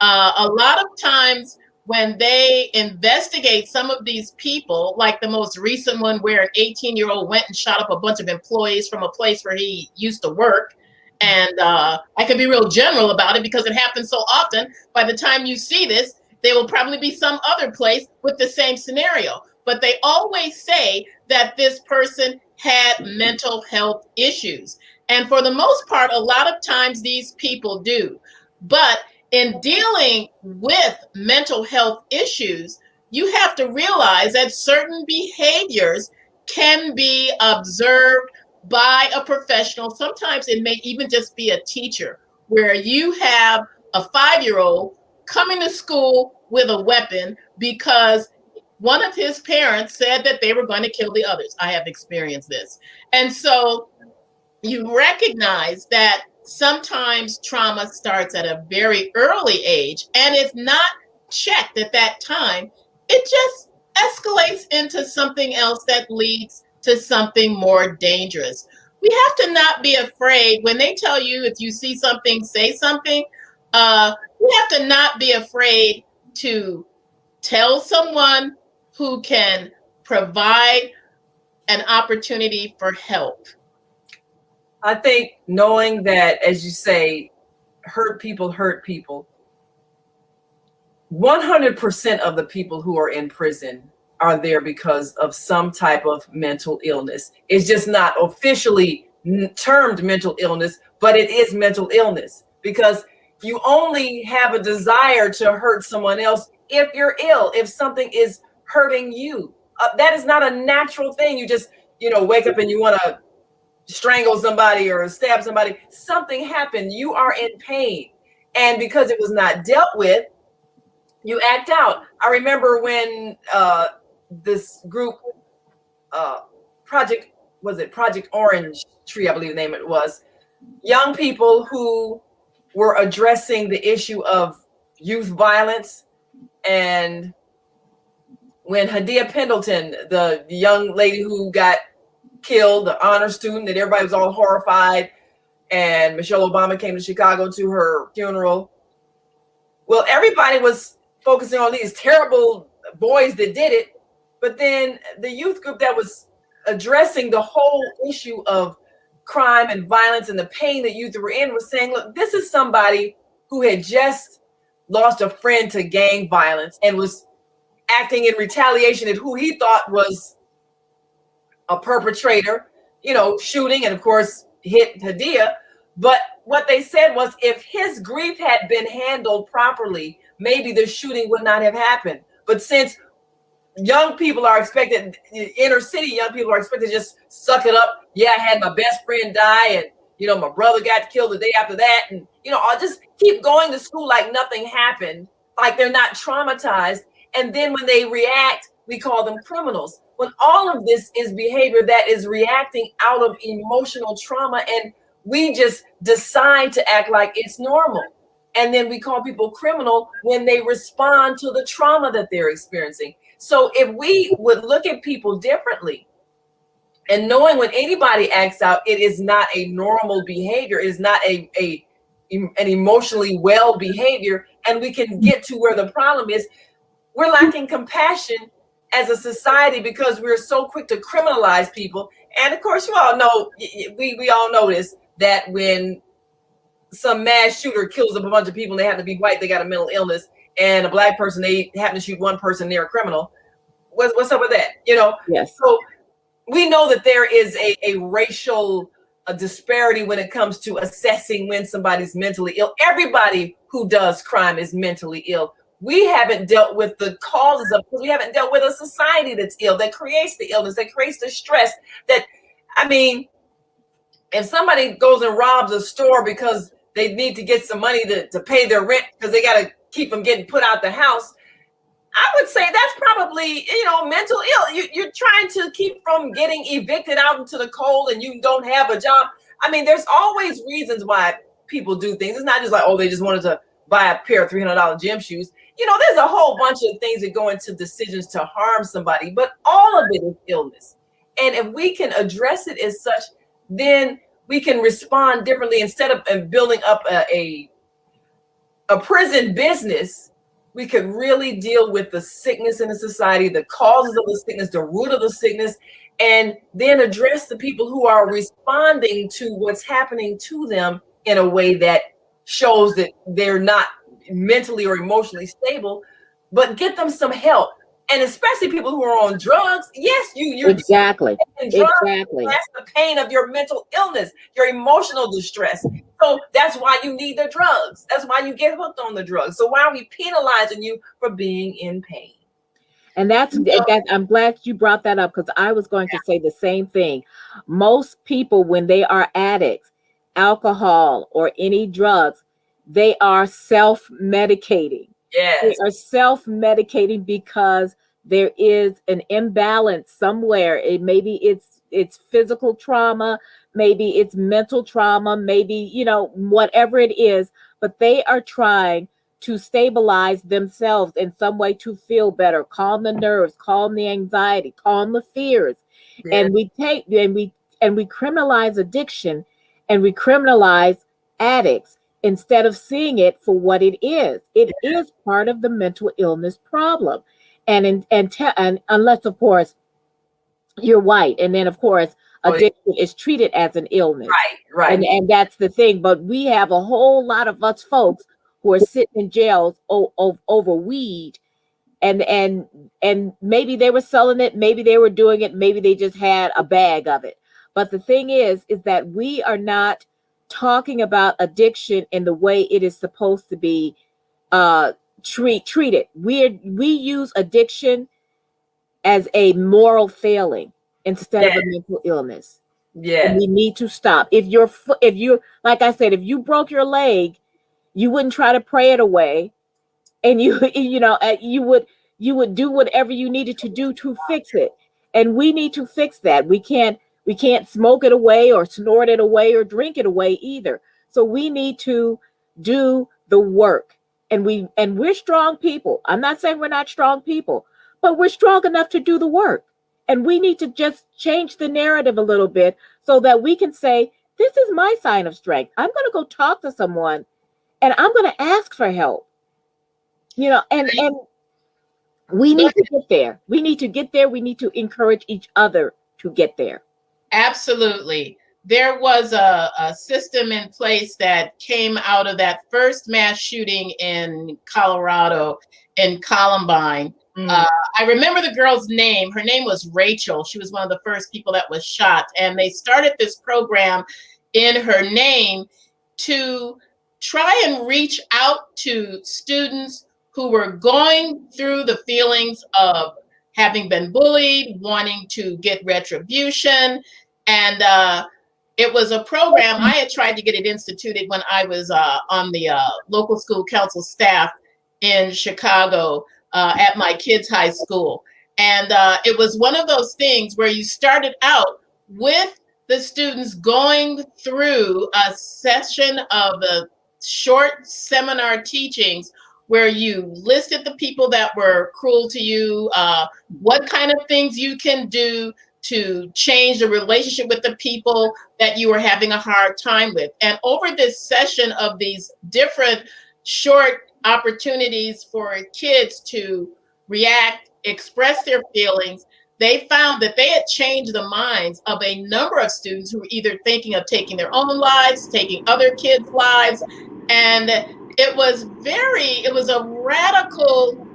A lot of times when they investigate some of these people, like the most recent one where an 18-year-old went and shot up a bunch of employees from a place where he used to work. And I could be real general about it because it happens so often. By the time you see this, there will probably be some other place with the same scenario. But they always say that this person had mental health issues. And for the most part, a lot of times these people do. But in dealing with mental health issues, you have to realize that certain behaviors can be observed by a professional. Sometimes it may even just be a teacher, where you have a 5-year-old coming to school with a weapon because one of his parents said that they were going to kill the others. I have experienced this. And so you recognize that sometimes trauma starts at a very early age, and if not checked at that time, it just escalates into something else that leads to something more dangerous. We have to not be afraid when they tell you if you see something, say something. We have to not be afraid to tell someone who can provide an opportunity for help. I think knowing that, as you say, hurt people, 100% of the people who are in prison are there because of some type of mental illness. It's just not officially termed mental illness, but it is mental illness, because you only have a desire to hurt someone else if you're ill, if something is hurting you. That is not a natural thing. You just, wake up and you want to strangle somebody or stab somebody. Something happened. You are in pain. And because it was not dealt with, you act out. I remember when this group, Project was it Project Orange Tree, I believe the name it was, young people who were addressing the issue of youth violence. And when Hadia Pendleton, the young lady who got killed, the honor student that everybody was all horrified, and Michelle Obama came to Chicago to her funeral. Well, everybody was focusing on these terrible boys that did it, but then the youth group that was addressing the whole issue of crime and violence and the pain that youth were in was saying, look, this is somebody who had just lost a friend to gang violence and was acting in retaliation at who he thought was a perpetrator, shooting, and of course hit Hadia. But what they said was, if his grief had been handled properly, maybe the shooting would not have happened. But since young people are expected, inner city young people are expected to just suck it up. Yeah, I had my best friend die, and my brother got killed the day after that, and I'll just keep going to school like nothing happened, like they're not traumatized. And then when they react, we call them criminals. When all of this is behavior that is reacting out of emotional trauma, and we just decide to act like it's normal. And then we call people criminal when they respond to the trauma that they're experiencing. So if we would look at people differently, and knowing when anybody acts out, it is not a normal behavior, it is not an emotionally well behavior, and we can get to where the problem is. We're lacking compassion as a society because we're so quick to criminalize people. And of course, you all know, we all know this, that when some mass shooter kills up a bunch of people and they have to be white, they got a mental illness, and a black person, they happen to shoot one person, they're a criminal. What's up with that? Yes. So we know that there is a racial disparity when it comes to assessing when somebody's mentally ill. Everybody who does crime is mentally ill. We haven't dealt with the causes of, because we haven't dealt with a society that's ill, that creates the illness, that creates the stress. If somebody goes and robs a store because they need to get some money to pay their rent because they got to keep them getting put out the house, I would say that's probably, mental ill. You're trying to keep from getting evicted out into the cold and you don't have a job. There's always reasons why people do things. It's not just like, oh, they just wanted to buy a pair of $300 gym shoes. There's a whole bunch of things that go into decisions to harm somebody, but all of it is illness. And if we can address it as such, then we can respond differently. Instead of building up a prison business, we could really deal with the sickness in the society, the causes of the sickness, the root of the sickness, and then address the people who are responding to what's happening to them in a way that shows that they're not mentally or emotionally stable, but get them some help. And especially people who are on drugs. Yes, you're exactly. Drugs, exactly. That's the pain of your mental illness, your emotional distress. So that's why you need the drugs. That's why you get hooked on the drugs. So why are we penalizing you for being in pain? And that's I'm glad you brought that up, because I was going to say the same thing. Most people, when they are addicts, alcohol or any drugs, they are self-medicating. Yes. They are self-medicating because there is an imbalance somewhere. Maybe it's physical trauma, maybe it's mental trauma, maybe, whatever it is, but they are trying to stabilize themselves in some way to feel better, calm the nerves, calm the anxiety, calm the fears. Yeah. And we criminalize addiction, and we criminalize addicts instead of seeing it for what it is. It is part of the mental illness problem. And unless, of course, you're white, and then, of course, addiction is treated as an illness. Right. And that's the thing. But we have a whole lot of us folks who are sitting in jails over weed, and maybe they were selling it, maybe they were doing it, maybe they just had a bag of it. But the thing is that we are not talking about addiction in the way it is supposed to be treated. We use addiction as a moral failing instead of a mental illness. Yeah, and we need to stop. If you're like I said, if you broke your leg, you wouldn't try to pray it away, and you would do whatever you needed to do to fix it. And we need to fix that. We can't We can't smoke it away or snort it away or drink it away either. So we need to do the work. And we're strong people. I'm not saying we're not strong people, but we're strong enough to do the work. And we need to just change the narrative a little bit so that we can say, this is my sign of strength. I'm going to go talk to someone and I'm going to ask for help. And we need to get there. We need to get there. We need to encourage each other to get there. Absolutely. There was a system in place that came out of that first mass shooting in Colorado in Columbine. I remember the girl's name. Her name was Rachel. She was one of the first people that was shot. And they started this program in her name to try and reach out to students who were going through the feelings of having been bullied, wanting to get retribution. And it was a program. I had tried to get it instituted when I was on the local school council staff in Chicago at my kids' high school. And it was one of those things where you started out with the students going through a session of the short seminar teachings where you listed the people that were cruel to you, what kind of things you can do to change the relationship with the people that you were having a hard time with. And over this session of these different short opportunities for kids to react, express their feelings, they found that they had changed the minds of a number of students who were either thinking of taking their own lives, taking other kids' lives. And it was a radical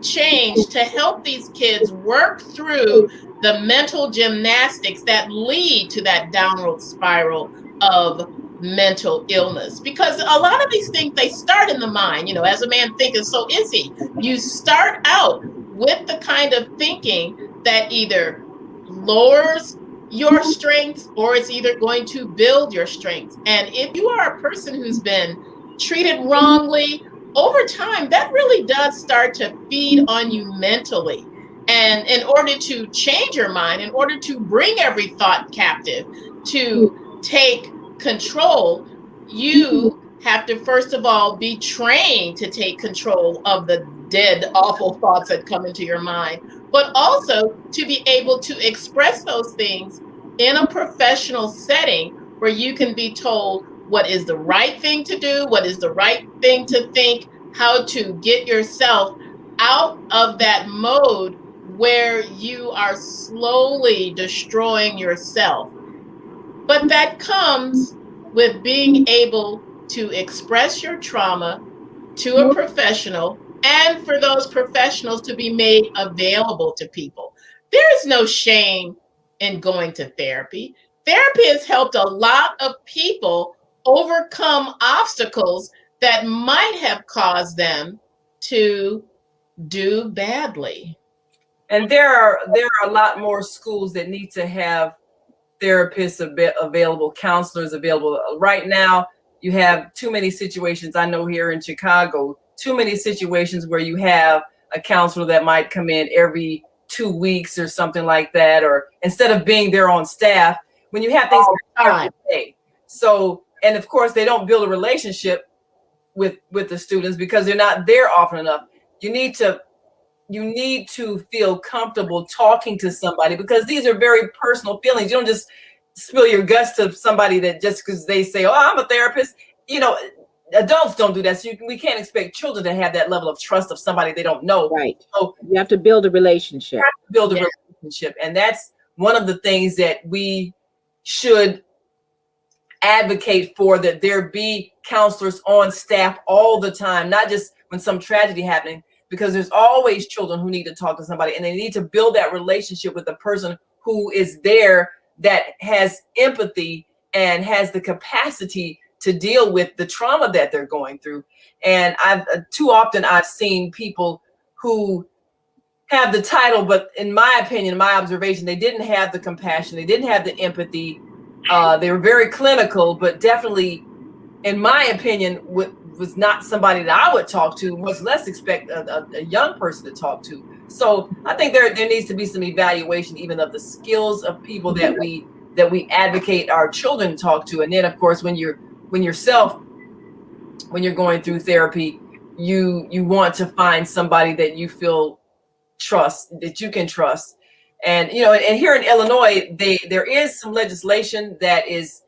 change to help these kids work through the mental gymnastics that lead to that downward spiral of mental illness. Because a lot of these things, they start in the mind. As a man thinketh, so is he. You start out with the kind of thinking that either lowers your strengths or it's either going to build your strengths. And if you are a person who's been treated wrongly, over time, that really does start to feed on you mentally. And in order to change your mind, in order to bring every thought captive, to take control, you have to, first of all, be trained to take control of the dead, awful thoughts that come into your mind, but also to be able to express those things in a professional setting where you can be told what is the right thing to do, what is the right thing to think, how to get yourself out of that mode where you are slowly destroying yourself. But that comes with being able to express your trauma to a professional and for those professionals to be made available to people. There is no shame in going to therapy. Therapy has helped a lot of people overcome obstacles that might have caused them to do badly. And there are a lot more schools that need to have therapists available, counselors available. Right now, you have too many situations. I know here in Chicago, too many situations where you have a counselor that might come in every 2 weeks or something like that, or instead of being there on staff, when you have things every day. So, and of course, they don't build a relationship with the students because they're not there often enough. You need to feel comfortable talking to somebody because these are very personal feelings. You don't just spill your guts to somebody that just because they say, "Oh, I'm a therapist." Adults don't do that. So we can't expect children to have that level of trust of somebody they don't know. Right. So you have to build a relationship. Relationship. And that's one of the things that we should advocate for, that there be counselors on staff all the time, not just when some tragedy happening, because there's always children who need to talk to somebody, and they need to build that relationship with the person who is there that has empathy and has the capacity to deal with the trauma that they're going through. And too often I've seen people who have the title, but in my opinion, my observation, they didn't have the compassion, they didn't have the empathy. They were very clinical, but definitely, in my opinion, was not somebody that I would talk to, much less expect a young person to talk to. So I think there needs to be some evaluation even of the skills of people that we advocate our children talk to. And then of course when you're going through therapy, you want to find somebody that you feel that you can trust. And and here in Illinois, there is some legislation that is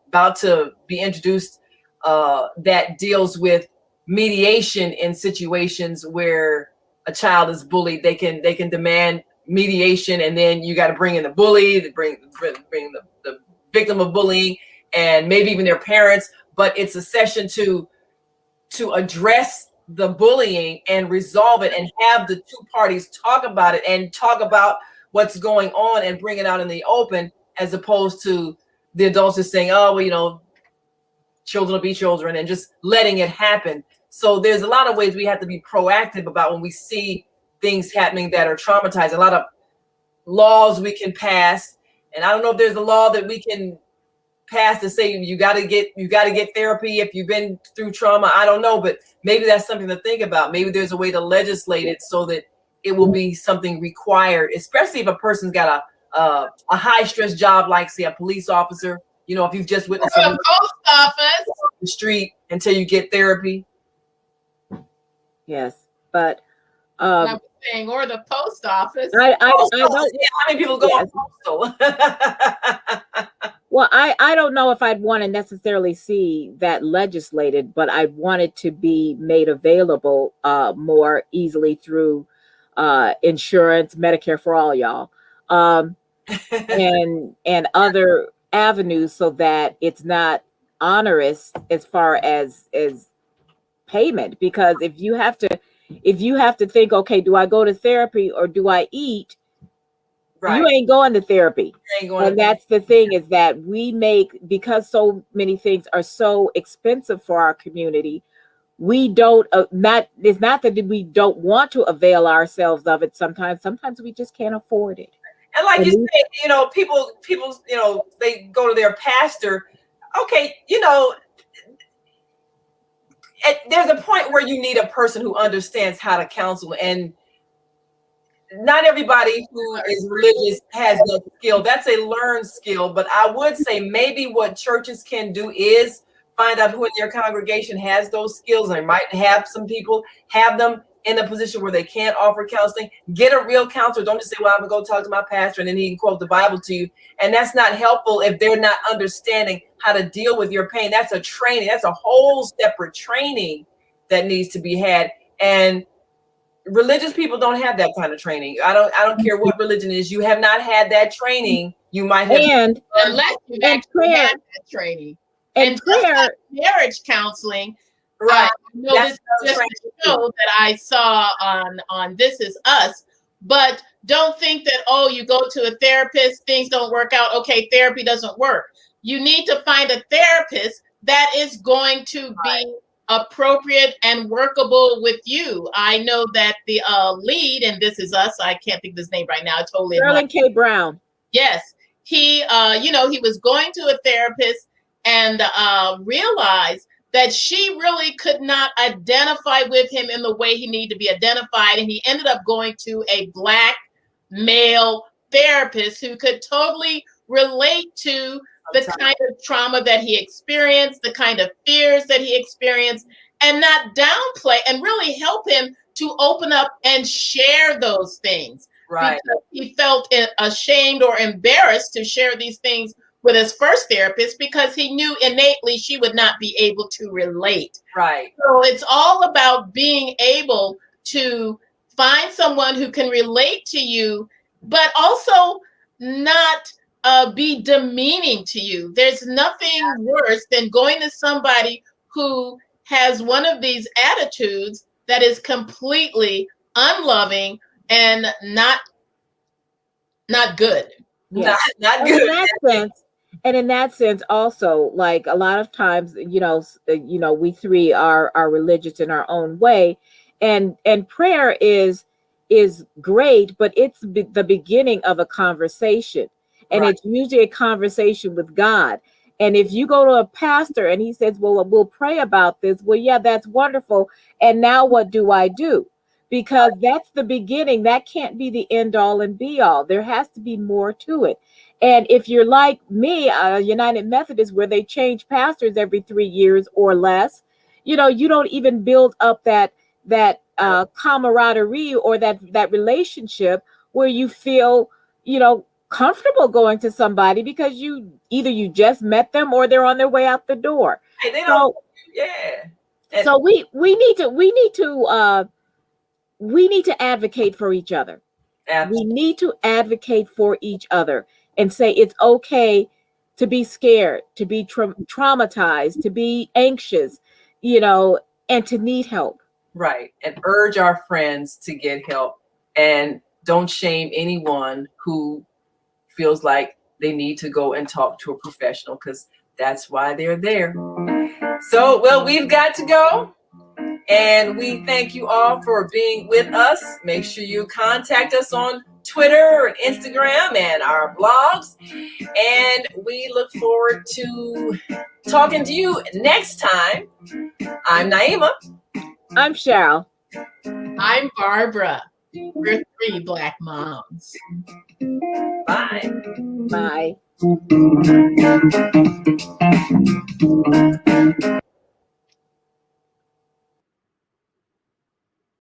about to be introduced that deals with mediation in situations where a child is bullied. They can demand mediation, and then you got to bring in the bully, bring the victim of bullying, and maybe even their parents. But it's a session to address the bullying and resolve it, and have the two parties talk about it and talk about what's going on and bring it out in the open, as opposed to the adults just saying, oh, well, children will be children, and just letting it happen. So there's a lot of ways we have to be proactive about when we see things happening that are traumatizing. A lot of laws we can pass, and I don't know if there's a law that we can pass to say you got to get therapy if you've been through trauma. I don't know, but maybe that's something to think about. Maybe there's a way to legislate it so that it will be something required, especially if a person's got a high stress job, like say a police officer. If you've just witnessed the post office the street until you get therapy. Yes, but I was saying, or the post office. I don't. How many people go on postal? Well, I don't know if I'd want to necessarily see that legislated, but I want it to be made available more easily through insurance, Medicare for all, y'all, and other avenues, so that it's not onerous as far as payment. Because if you have to think, okay, do I go to therapy or do I eat? Right. You ain't going to therapy. And that's the thing, is that we because so many things are so expensive for our community, we don't it's not that we don't want to avail ourselves of it. Sometimes we just can't afford it. And like you said, people, they go to their pastor. Okay, there's a point where you need a person who understands how to counsel, and not everybody who is religious has that skill. That's a learned skill. But I would say maybe what churches can do is find out who in their congregation has those skills. They might have some people have them in a position where they can't offer counseling. Get a real counselor. Don't just say, well, I'm going to go talk to my pastor and then he can quote the Bible to you. And that's not helpful if they're not understanding how to deal with your pain. That's a training. That's a whole separate training that needs to be had. And religious people don't have that kind of training. I don't care what religion it is. You have not had that training. You might have, unless you've actually had that training. And prayer, marriage counseling. Right. This is just a show that I saw on This Is Us. But don't think that, you go to a therapist, things don't work out. Okay, therapy doesn't work. You need to find a therapist that is going to be appropriate and workable with you. I know that the lead in This Is Us, I can't think of his name right now. It's totally Sterling K. Brown. Yes, he he was going to a therapist and realized that she really could not identify with him in the way he needed to be identified, and he ended up going to a Black male therapist who could totally relate to the kind of trauma that he experienced, the kind of fears that he experienced, and not downplay, and really help him to open up and share those things. Right. Because he felt ashamed or embarrassed to share these things with his first therapist because he knew innately she would not be able to relate. Right. So it's all about being able to find someone who can relate to you, but also not be demeaning to you. There's nothing worse than going to somebody who has one of these attitudes that is completely unloving and not good. Yeah. Not good. In that sense, also, like a lot of times, we three are religious in our own way, and prayer is great, but it's the beginning of a conversation. And it's usually a conversation with God. And if you go to a pastor and he says, well, we'll pray about this. Well, yeah, that's wonderful. And now what do I do? because that's the beginning. That can't be the end all and be all. There has to be more to it. And if you're like me, United Methodist, where they change pastors every 3 years or less, you know, you don't even build up that camaraderie or that relationship where you feel, you know, comfortable going to somebody because you just met them or they're on their way out the door. Hey, they don't. So Yeah. so we need to advocate for each other. Absolutely. We need to advocate for each other and say it's okay to be scared, to be traumatized, to be anxious, you know, and to need help. Right. And urge our friends to get help, and don't shame anyone who feels like they need to go and talk to a professional, because that's why they're there. So, well, we've got to go. And we thank you all for being with us. Make sure you contact us on Twitter and Instagram and our blogs. And we look forward to talking to you next time. I'm Naima. I'm Cheryl. I'm Barbara. We're 3 Black moms. Bye. Bye.